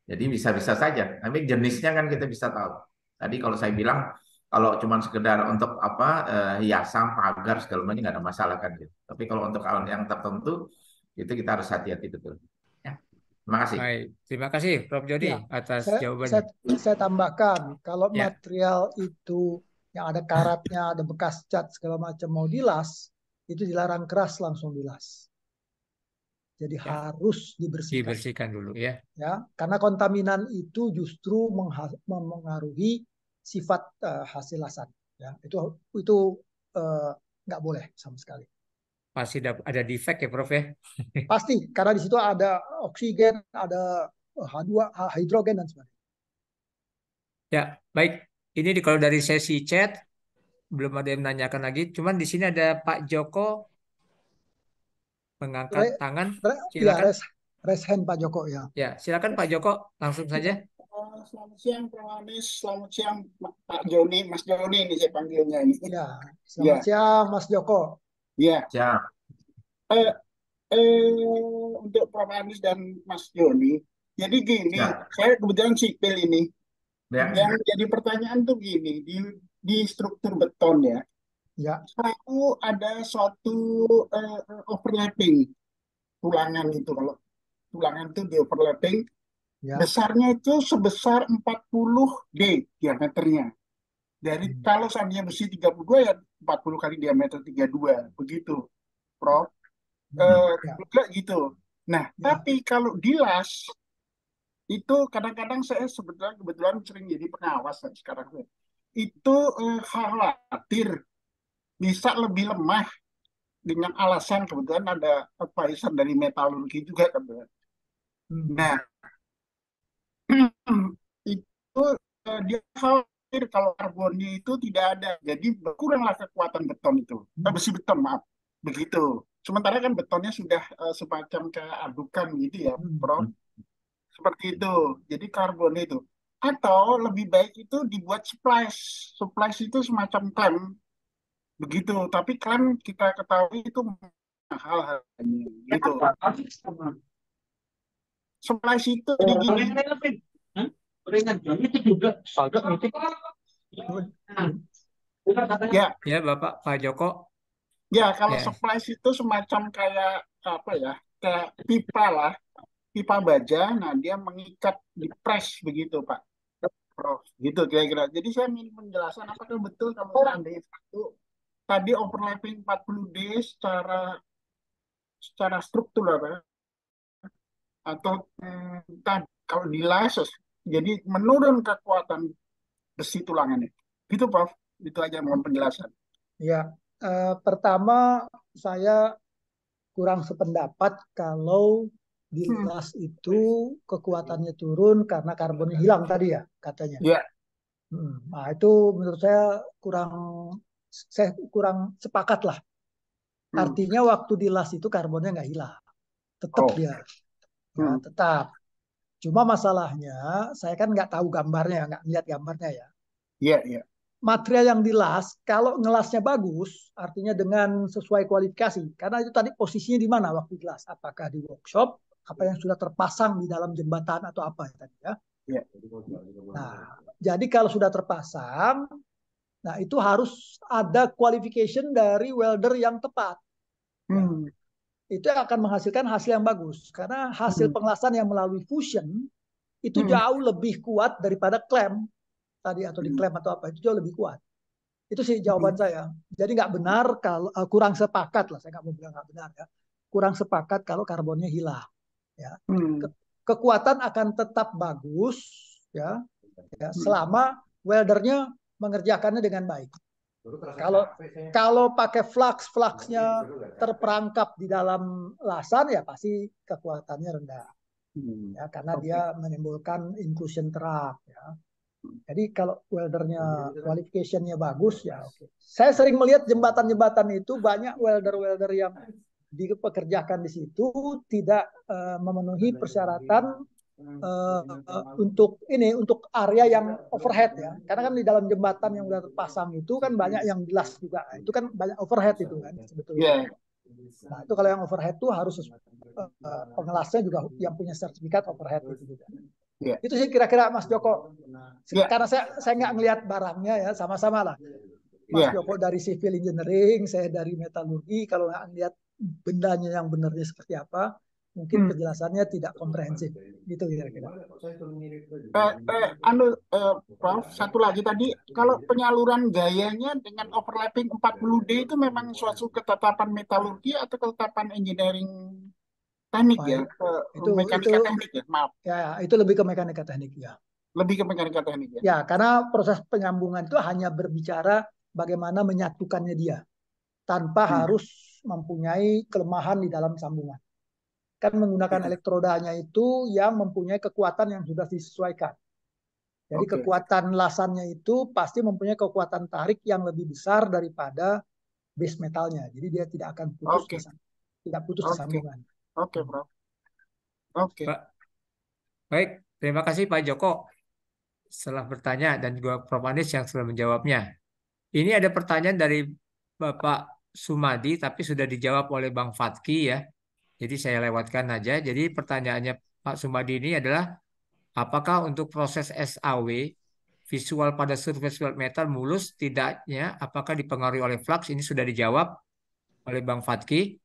Jadi bisa-bisa saja, tapi jenisnya kan kita bisa tahu. Tadi kalau saya bilang kalau cuma sekedar untuk hiasan, pagar segala macam nggak ada masalah kan gitu. Tapi kalau untuk hal yang tertentu itu kita harus hati-hati betul. Ya, terima kasih. Baik, terima kasih Prof. Joni Ya, atas saya, jawabannya. saya tambahkan, kalau Ya, material itu yang ada karatnya, ada bekas cat segala macam mau dilas, itu dilarang keras langsung dilas. Jadi ya, harus dibersihkan. dibersihkan dulu ya. Ya, karena kontaminan itu justru mempengaruhi sifat hasil lasan. Ya, itu nggak boleh sama sekali. Pasti ada defect ya Prof ya. Pasti, karena di situ ada oksigen, ada H2, hidrogen dan sebagainya. Ya, baik. Ini kalau dari sesi chat belum ada yang menanyakan lagi. Cuman di sini ada Pak Joko mengangkat tangan. Ya, Silakan. raise hand Pak Joko ya. Ya, silakan Pak Joko langsung saja. Selamat siang, Prof. Anies. Selamat siang, Pak Joni. Mas Joni ini saya panggilnya ini. Ya, selamat siang Mas Joko. Ya. Siap. Untuk Prof. Anies dan Mas Joni, jadi gini, saya kebetulan sipil ini. Ya. Yang jadi pertanyaan tuh gini, di struktur beton ya, selalu ada suatu overlapping tulangan itu. Kalau tulangan itu di overlapping, besarnya itu sebesar 40 D diameternya. Dari kalau seandainya besi 32 ya 40 kali diameter 32 begitu, Prof. Juga gitu. Nah, tapi kalau dilas itu kadang-kadang saya kebetulan sering jadi pengawas sekarang itu khawatir bisa lebih lemah dengan alasan kebetulan ada advisor dari metalurgi juga kebetulan. Hmm. Nah, itu dia khawatir kalau karbonnya itu tidak ada, jadi berkuranglah kekuatan beton itu, besi beton maaf, begitu. Sementara kan betonnya sudah semacam kayak adukan gitu ya, Prof. Seperti itu. Jadi karbonnya itu. Atau lebih baik itu dibuat splice. Splice itu semacam klem, begitu. Tapi klem kita ketahui itu mahal harganya, gitu. Splice itu jadi gini. Ya, Ya, Bapak Pak Joko. ya kalau Ya, splice itu semacam kayak apa ya? Kayak pipa lah, pipa baja. Nah, dia mengikat di press begitu, Pak. Prof. Gitu kira-kira. Jadi saya ingin penjelasan apakah betul kalau seandainya satu tadi overlapping 40D secara struktur apa ya? Atau kalau di lases jadi menurun kekuatan besi tulangannya. Gitu, Prof. Itu aja mohon penjelasan. Ya, pertama saya kurang sependapat kalau di Hmm. las itu kekuatannya turun karena karbonnya hilang tadi ya katanya. Ya. Nah, itu menurut saya kurang sepakat lah. Artinya waktu di las itu karbonnya nggak hilang, tetap Oh. dia, ya tetap. Cuma masalahnya saya kan nggak tahu gambarnya, nggak lihat gambarnya ya. Iya, iya. Material yang dilas, kalau ngelasnya bagus, artinya dengan sesuai kualifikasi. Karena itu tadi posisinya di mana waktu dilas? Apakah di workshop, apa yang sudah terpasang di dalam jembatan atau apa ya tadi ya? Iya. Nah, jadi kalau sudah terpasang, nah itu harus ada qualification dari welder yang tepat. Ya. Itu yang akan menghasilkan hasil yang bagus. Karena hasil pengelasan yang melalui fusion itu jauh lebih kuat daripada klem tadi atau di klem atau apa, itu jauh lebih kuat. Itu sih jawaban saya. Jadi nggak benar kalau kurang sepakat lah, saya nggak mau bilang nggak benar ya. Kurang sepakat kalau karbonnya hilang. Ya. Kekuatan akan tetap bagus ya, selama weldernya mengerjakannya dengan baik. Kalau pakai fluxnya terperangkap di dalam lasan ya pasti kekuatannya rendah. Ya, karena dia menimbulkan inclusion trap ya. Jadi kalau weldernya qualificationnya bagus ya oke. Saya sering melihat jembatan-jembatan itu banyak welder-welder yang dipekerjakan di situ tidak memenuhi persyaratan untuk area yang overhead ya. Karena kan di dalam jembatan yang sudah terpasang itu kan banyak yang jelas juga. Itu kan banyak overhead itu kan sebetulnya. Nah, itu kalau yang overhead itu harus pengelasnya juga yang punya sertifikat overhead itu juga. Itu sih kira-kira Mas Joko. Karena saya nggak ngelihat barangnya ya, sama-sama lah. Mas Joko dari civil engineering, saya dari metalurgi. Kalau nggak ngelihat bendanya yang benarnya seperti apa, mungkin penjelasannya tidak komprehensif. Gitu kira-kira. Prof, satu lagi tadi, kalau penyaluran gayanya dengan overlapping 40D itu memang suatu ketetapan metalurgi atau ketetapan engineering teknik ya? Mekanika teknik ya, maaf. Ya, itu lebih ke mekanika teknik ya. Lebih ke mekanika teknik ya? Ya, karena proses penyambungan itu hanya berbicara bagaimana menyatukannya dia, tanpa harus mempunyai kelemahan di dalam sambungan. Kan menggunakan elektrodanya itu yang mempunyai kekuatan yang sudah disesuaikan. Jadi kekuatan lasannya itu pasti mempunyai kekuatan tarik yang lebih besar daripada base metalnya. Jadi dia tidak akan putus, tidak putus di sambungan. Oke, Prof. Oke. Baik, terima kasih Pak Joko setelah bertanya dan juga Prof. Anis yang sudah menjawabnya. Ini ada pertanyaan dari Bapak Sumadi, tapi sudah dijawab oleh Bang Fatki ya. Jadi saya lewatkan aja. Jadi pertanyaannya Pak Sumadi ini adalah, apakah untuk proses SAW visual pada surface weld metal mulus tidaknya? Apakah dipengaruhi oleh flux? Ini sudah dijawab oleh Bang Fatki.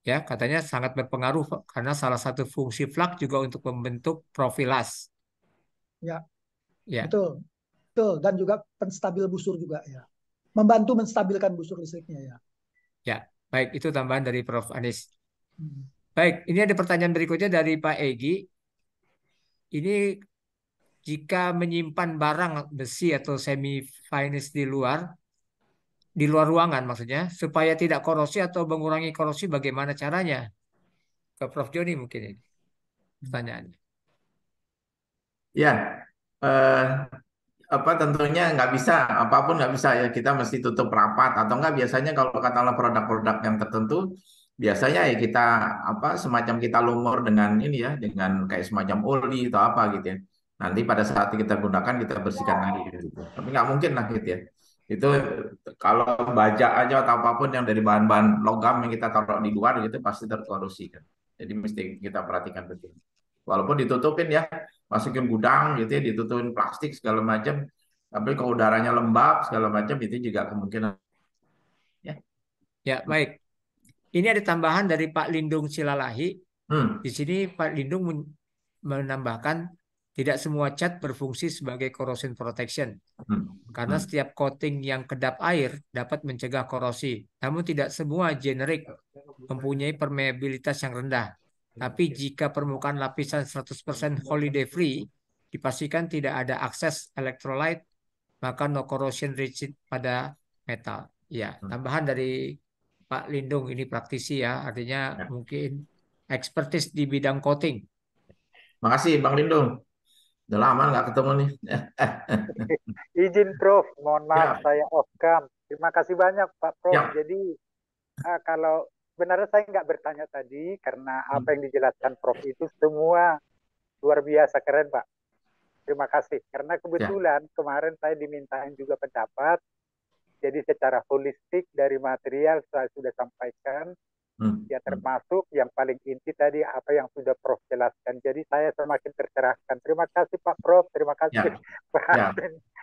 Ya, katanya sangat berpengaruh karena salah satu fungsi flux juga untuk membentuk profil las. Ya, Ya. betul. Betul, dan juga penstabil busur juga ya. Membantu menstabilkan busur listriknya ya. Ya, baik, itu tambahan dari Prof. Anis. Baik, ini ada pertanyaan berikutnya dari Pak Egi. Ini jika menyimpan barang besi atau semi finish di luar, di luar ruangan maksudnya supaya tidak korosi atau mengurangi korosi bagaimana caranya? Ke Prof Joni mungkin ini pertanyaannya. Ya, eh, apa tentunya nggak bisa, apapun nggak bisa ya, kita mesti tutup rapat atau enggak. Biasanya kalau katakanlah produk-produk yang tertentu, biasanya ya kita apa semacam kita lumur dengan ini ya, dengan kayak semacam oli atau apa gitu ya. Nanti pada saat kita gunakan kita bersihkan lagi gitu. Tapi nggak mungkin lah gitu ya. Itu kalau baja aja atau apapun yang dari bahan-bahan logam yang kita taruh di luar gitu pasti terkorosi kan. Jadi mesti kita perhatikan betul. Walaupun ditutupin ya, masukin gudang gitu ya, ditutupin plastik segala macam. Tapi kalau udaranya lembab segala macam itu juga kemungkinan ya. Ya, baik. Ini ada tambahan dari Pak Lindung Silalahi. Hmm. Di sini Pak Lindung menambahkan tidak semua cat berfungsi sebagai corrosion protection Hmm. karena Hmm. setiap coating yang kedap air dapat mencegah korosi. Namun tidak semua generik mempunyai permeabilitas yang rendah. Tapi jika permukaan lapisan 100% holiday free dipastikan tidak ada akses electrolyte, maka no corrosion rigid pada metal. Ya, tambahan dari Pak Lindung ini praktisi ya, artinya Ya. mungkin expertise di bidang coating. Makasih Bang Lindung. Udah lama nggak ketemu nih. Izin Prof, mohon maaf Ya, saya off cam. Terima kasih banyak Pak Prof. ya. Jadi kalau sebenarnya saya nggak bertanya tadi karena apa yang dijelaskan Prof itu semua luar biasa keren Pak. Terima kasih. Karena Ya. kebetulan kemarin saya dimintain juga pendapat. Jadi secara holistik dari material saya sudah sampaikan. Ya termasuk yang paling inti tadi apa yang sudah Prof jelaskan. Jadi saya semakin tercerahkan. Terima kasih Pak Prof. Terima kasih. Ya. Ya.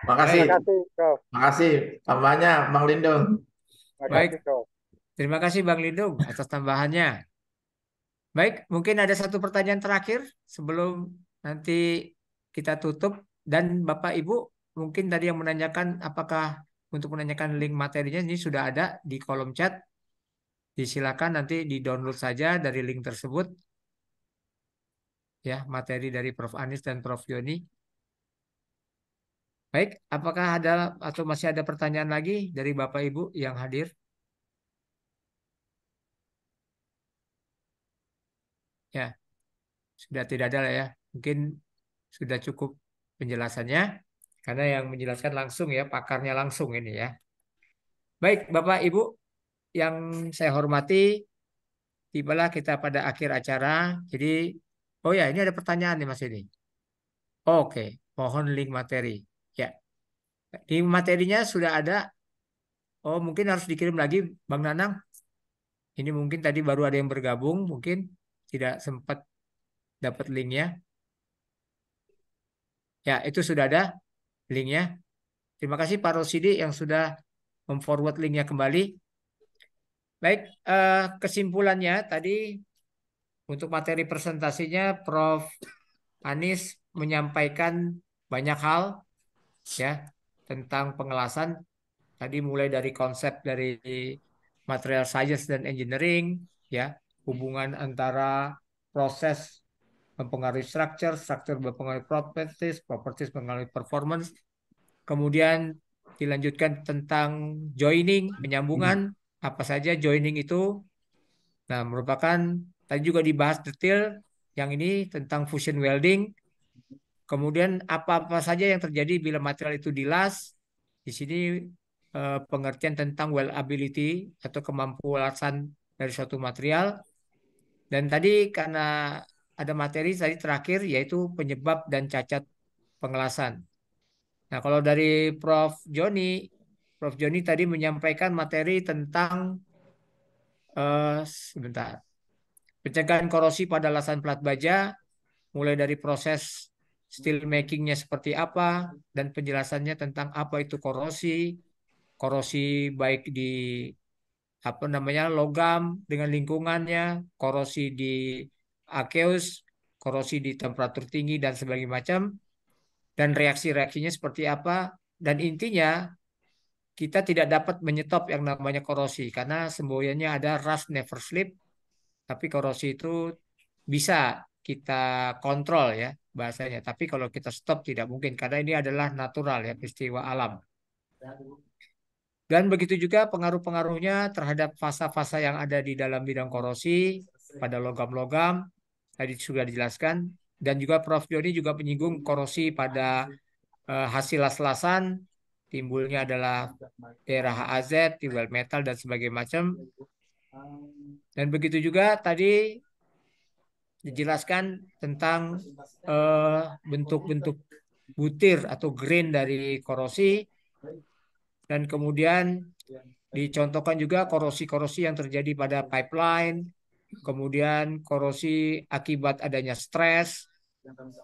Makasih. Terima kasih Prof. Makasih tambahnya Bang Lindung. Terima Baik. kasih Prof. Terima kasih Bang Lindung atas tambahannya. Baik, mungkin ada satu pertanyaan terakhir sebelum nanti kita tutup. Dan Bapak Ibu mungkin tadi yang menanyakan apakah untuk menanyakan link materinya ini sudah ada di kolom chat. Disilakan nanti di-download saja dari link tersebut. Ya, materi dari Prof Anis dan Prof Yoni. Baik, apakah ada atau masih ada pertanyaan lagi dari Bapak Ibu yang hadir? Ya, sudah tidak ada lah ya. Mungkin sudah cukup penjelasannya. Karena yang menjelaskan langsung ya, pakarnya langsung ini ya. Baik, Bapak Ibu yang saya hormati, tibalah kita pada akhir acara. Jadi, oh ya, ini ada pertanyaan nih Mas ini. Oke, mohon link materi. Ya, di materinya sudah ada. Oh, mungkin harus dikirim lagi, Bang Nanang. Ini mungkin tadi baru ada yang bergabung, mungkin tidak sempat dapat linknya. Ya, itu sudah ada linknya. Terima kasih Pak Rosidi yang sudah memforward linknya kembali. Baik, kesimpulannya tadi untuk materi presentasinya Prof. Anis menyampaikan banyak hal ya tentang pengelasan. Tadi mulai dari konsep dari material science dan engineering, ya hubungan antara proses mempengaruhi structure, structure mempengaruhi properties, properties mempengaruhi performance. Kemudian dilanjutkan tentang joining, penyambungan, apa saja joining itu. Nah, merupakan tadi juga dibahas detail yang ini tentang fusion welding. Kemudian apa-apa saja yang terjadi bila material itu dilas. Di sini pengertian tentang weldability atau kemampuan dari suatu material. Dan tadi karena ada materi tadi terakhir yaitu penyebab dan cacat pengelasan. Nah, kalau dari Prof. Joni tadi menyampaikan materi tentang sebentar, pencegahan korosi pada lasan plat baja, mulai dari proses steel makingnya seperti apa, dan penjelasannya tentang apa itu korosi, korosi baik di apa namanya logam dengan lingkungannya, korosi di aqueous, korosi di temperatur tinggi dan sebagainya macam, dan reaksi-reaksinya seperti apa, dan intinya kita tidak dapat menyetop yang namanya korosi karena semboyannya ada rust never sleep, tapi korosi itu bisa kita kontrol ya bahasanya. Tapi kalau kita stop tidak mungkin karena ini adalah natural ya peristiwa alam. Dan begitu juga pengaruh-pengaruhnya terhadap fasa-fasa yang ada di dalam bidang korosi pada logam-logam tadi sudah dijelaskan. Dan juga Prof. Joni juga menyinggung korosi pada hasil las-lasan, timbulnya adalah daerah HAZ, timbul metal dan sebagainya macam. Dan begitu juga tadi dijelaskan tentang bentuk-bentuk butir atau grain dari korosi, dan kemudian dicontohkan juga korosi-korosi yang terjadi pada pipeline, kemudian korosi akibat adanya stres,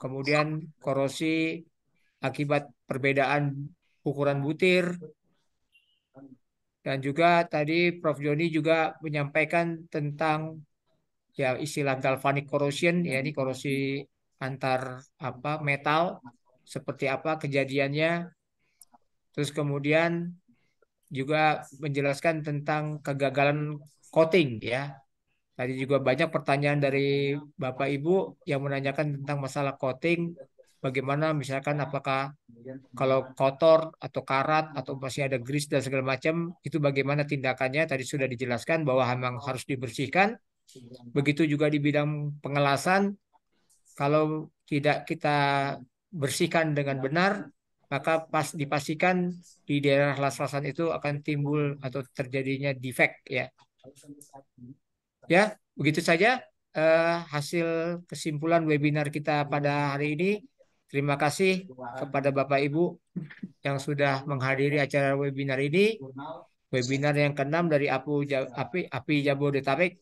kemudian korosi akibat perbedaan ukuran butir, dan juga tadi Prof. Joni juga menyampaikan tentang ya istilah galvanic corrosion, ya ini korosi antar metal seperti apa kejadiannya. Terus kemudian juga menjelaskan tentang kegagalan coating ya. Tadi juga banyak pertanyaan dari Bapak Ibu yang menanyakan tentang masalah coating. Bagaimana misalkan apakah kalau kotor atau karat atau masih ada grease dan segala macam itu bagaimana tindakannya? Tadi sudah dijelaskan bahwa memang harus dibersihkan. Begitu juga di bidang pengelasan, kalau tidak kita bersihkan dengan benar, maka dipastikan di daerah las-lasan itu akan timbul atau terjadinya defect ya. Ya, begitu saja hasil kesimpulan webinar kita pada hari ini. Terima kasih kepada Bapak Ibu yang sudah menghadiri acara webinar ini. Webinar yang ke-6 dari API Jabodetabek.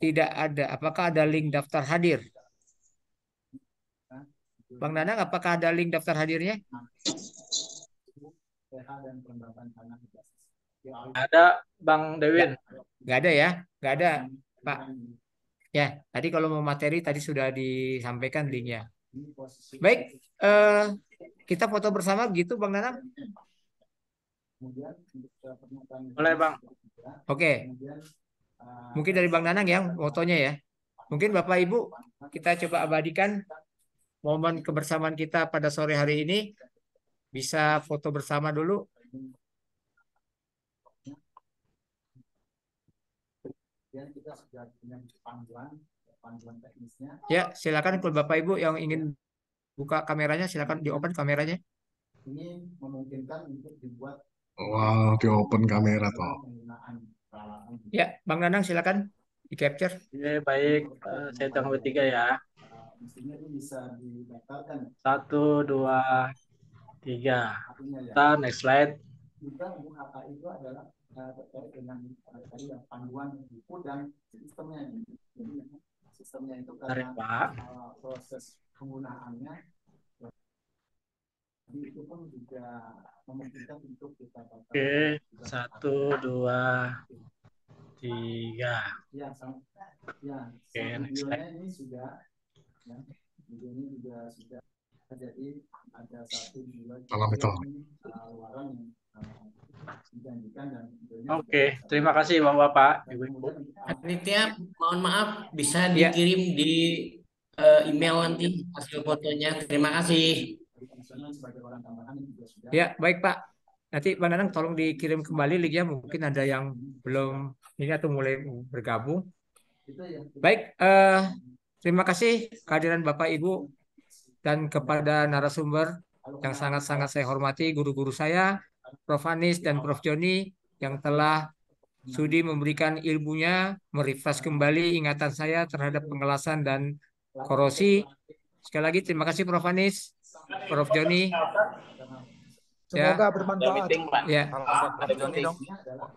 Tidak ada. Apakah ada link daftar hadir? Bang Nanang, apakah ada link daftar hadirnya? Ada, Bang Dewin. Nggak ada ya? Nggak ada, Pak. Ya, tadi kalau mau materi tadi sudah disampaikan linknya. Baik, kita foto bersama gitu, Bang Nanang? Boleh, Bang. Oke. Mungkin dari Bang Nanang yang fotonya ya. Mungkin Bapak Ibu kita coba abadikan momen kebersamaan kita pada sore hari ini. Bisa foto bersama dulu. Ya, silakan kalau Bapak Ibu yang ingin buka kameranya, silakan di open kameranya. Ini memungkinkan untuk dibuat. Wow, di open kamera toh. Ya, Bang Nanang silakan di capture. Oke, baik. Saya hitung bertiga ya. Mestinya ini bisa didaftarkan. 1, 2, 3. Kita next slide. Juga UHK itu adalah terkait dengan tadi yang panduan buku dan sistemnya. Jadi sistemnya itu karena proses penggunaannya itu pun juga memungkinkan untuk kita daftarkan. Oke, 1, 2, 3. Ya, Oke, next slide. ini sudah, ya, video ini juga sudah jadi ada 1, 2, 3 luaran yang dijanjikan dan Oke, terima kasih Bapak-Bapak, Ibu-Ibu. Panitia, mohon maaf bisa dikirim di email nanti hasil fotonya. Terima kasih. Ya, baik Pak. Nanti Bang Nanang tolong dikirim kembali linknya, mungkin ada yang belum ini atau mulai bergabung. Baik, terima kasih kehadiran Bapak Ibu dan kepada narasumber yang sangat-sangat saya hormati, guru-guru saya, Prof. Anis dan Prof. Joni yang telah sudi memberikan ilmunya, merefresh kembali ingatan saya terhadap pengelasan dan korosi. Sekali lagi terima kasih Prof. Anis, Prof. Joni. Semoga bermanfaat. Ya.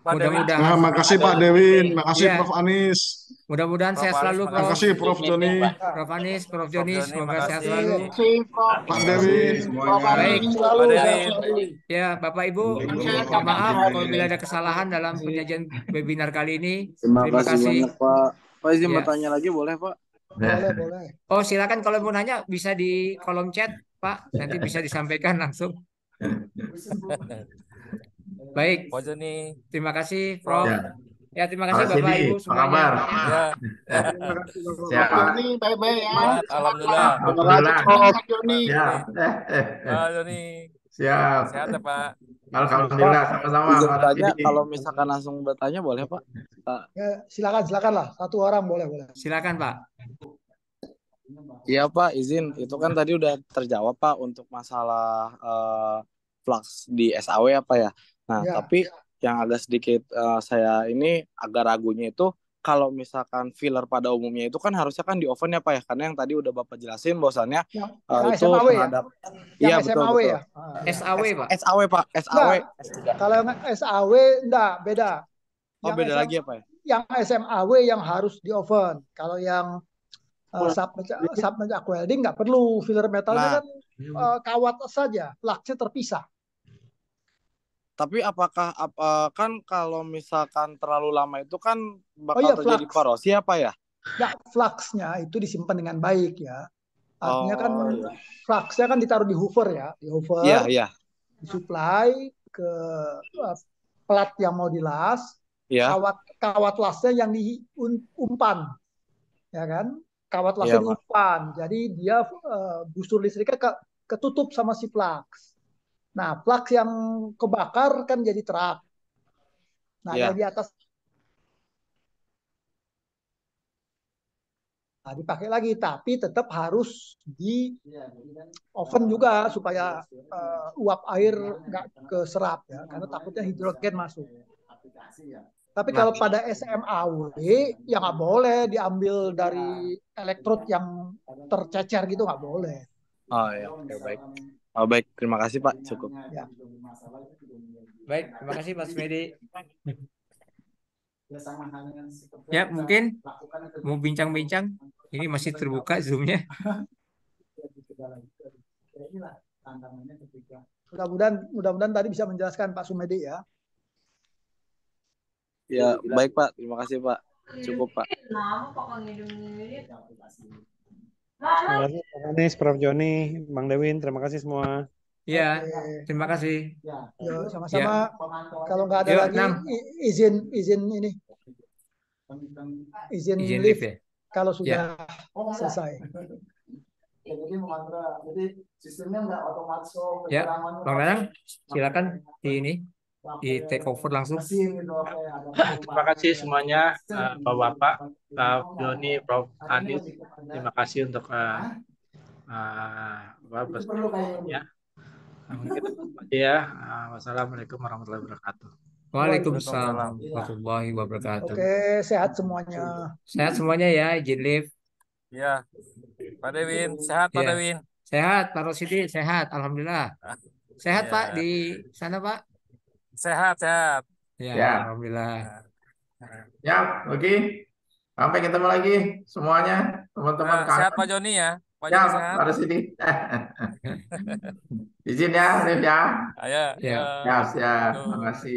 Mudah-mudahan. Makasih Pak Dewin, makasih Prof. Anis. Mudah-mudahan sehat selalu, Prof. Makasih Prof. Joni. Prof. Anis, Prof. Joni, semoga sehat selalu. Pak Dewin. Baik. Ya, Bapak Ibu, mohon maaf kalau bila ada kesalahan dalam penyajian webinar kali ini. Terima kasih banyak, Pak. Pak izin bertanya lagi boleh, Pak? Boleh. Oh, silakan kalau mau nanya bisa di kolom chat, Pak. Nanti bisa disampaikan langsung. Baik. Terima kasih, Prof. Ya, terima kasih Bapak Ibu semuanya. Siap. Bye-bye ya. Alhamdulillah. Alhamdulillah. Ya. Pak Joni. Siap. Sehat ya, Pak. Alhamdulillah, Pak, sama-sama izin Pak bertanya, Rasidi. kalau misalkan langsung bertanya boleh Pak? Ya, silakan lah. Satu orang boleh. Silakan Pak. Iya Pak, izin. Itu kan tadi udah terjawab Pak untuk masalah flux di SAW apa ya. Nah, Ya. tapi yang agak sedikit saya ini agak ragunya itu kalau misalkan filler pada umumnya itu kan harusnya kan di oven ya Pak ya. Karena yang tadi udah Bapak jelasin bahwasannya Yang itu SMAW ya? terhadap Yang betul SMAW betul. ya? SAW Pak. SAW Pak, SAW. Enggak, kalau yang SAW enggak, beda. Oh, Yang beda lagi ya Pak ya? Yang SMAW yang harus di oven. Kalau yang submerged aqua welding nggak perlu, filler metalnya kan kawat saja, fluxnya terpisah. Tapi apakah kan kalau misalkan terlalu lama itu kan bakal terjadi korosi apa ya? Nah, fluxnya itu disimpan dengan baik ya. Artinya kan fluxnya kan ditaruh di hoover ya, di hoover, disuplai ke plat yang mau dilas, kawat lasnya yang diumpan, ya kan? Kawat lasnya diumpan, jadi dia busur listriknya ketutup sama si flux. Nah, flux yang kebakar kan jadi terak. Nah, yang di atas dipakai lagi, tapi tetap harus di oven juga supaya uap air nggak keserap ya, karena takutnya hidrogen masuk. Tapi kalau pada SMAW ya nggak boleh diambil dari elektrod yang tercecer gitu, nggak boleh. Oh ya, baik. Oh baik, terima kasih Pak, cukup. Ya. Baik, terima kasih Mas Medi. Ya, mungkin mau bincang-bincang. Ini masih terbuka Zoom-nya. Mudah-mudahan tadi bisa menjelaskan Pak Sumedi ya. Ya, baik Pak. Terima kasih Pak. Cukup Pak. Terima kasih Pak Anies, Prof. Joni, Bang Dewin. Terima kasih semua. Iya, terima kasih. Yo, sama-sama. Kalau nggak ada lagi izin ini. Izin lift ya? Kalau sudah selesai. Jadi sistemnya nggak otomatis. Ya, Bang Danang, silakan di take over langsung. Terima kasih semuanya, Bapak-bapak, Prof. Joni, Prof. Anies. Terima kasih untuk ya. Wassalamualaikum warahmatullahi wabarakatuh. Waalaikumsalam warahmatullahi wabarakatuh. Oke, sehat semuanya. Sehat semuanya ya, izin lift. Ya, Pak Dewin, sehat Pak Dewin. Sehat, Pak Rosidi, sehat, alhamdulillah. Sehat Pak di sana Pak? Sehat. Ya, alhamdulillah. Ya, oke. Sampai ketemu lagi semuanya, teman-teman. Sehat Pak Joni ya. Pak Ya, Joni sehat. Pak Rosidi. Izin ya, Rif ya. Ayo. Ya, terima kasih.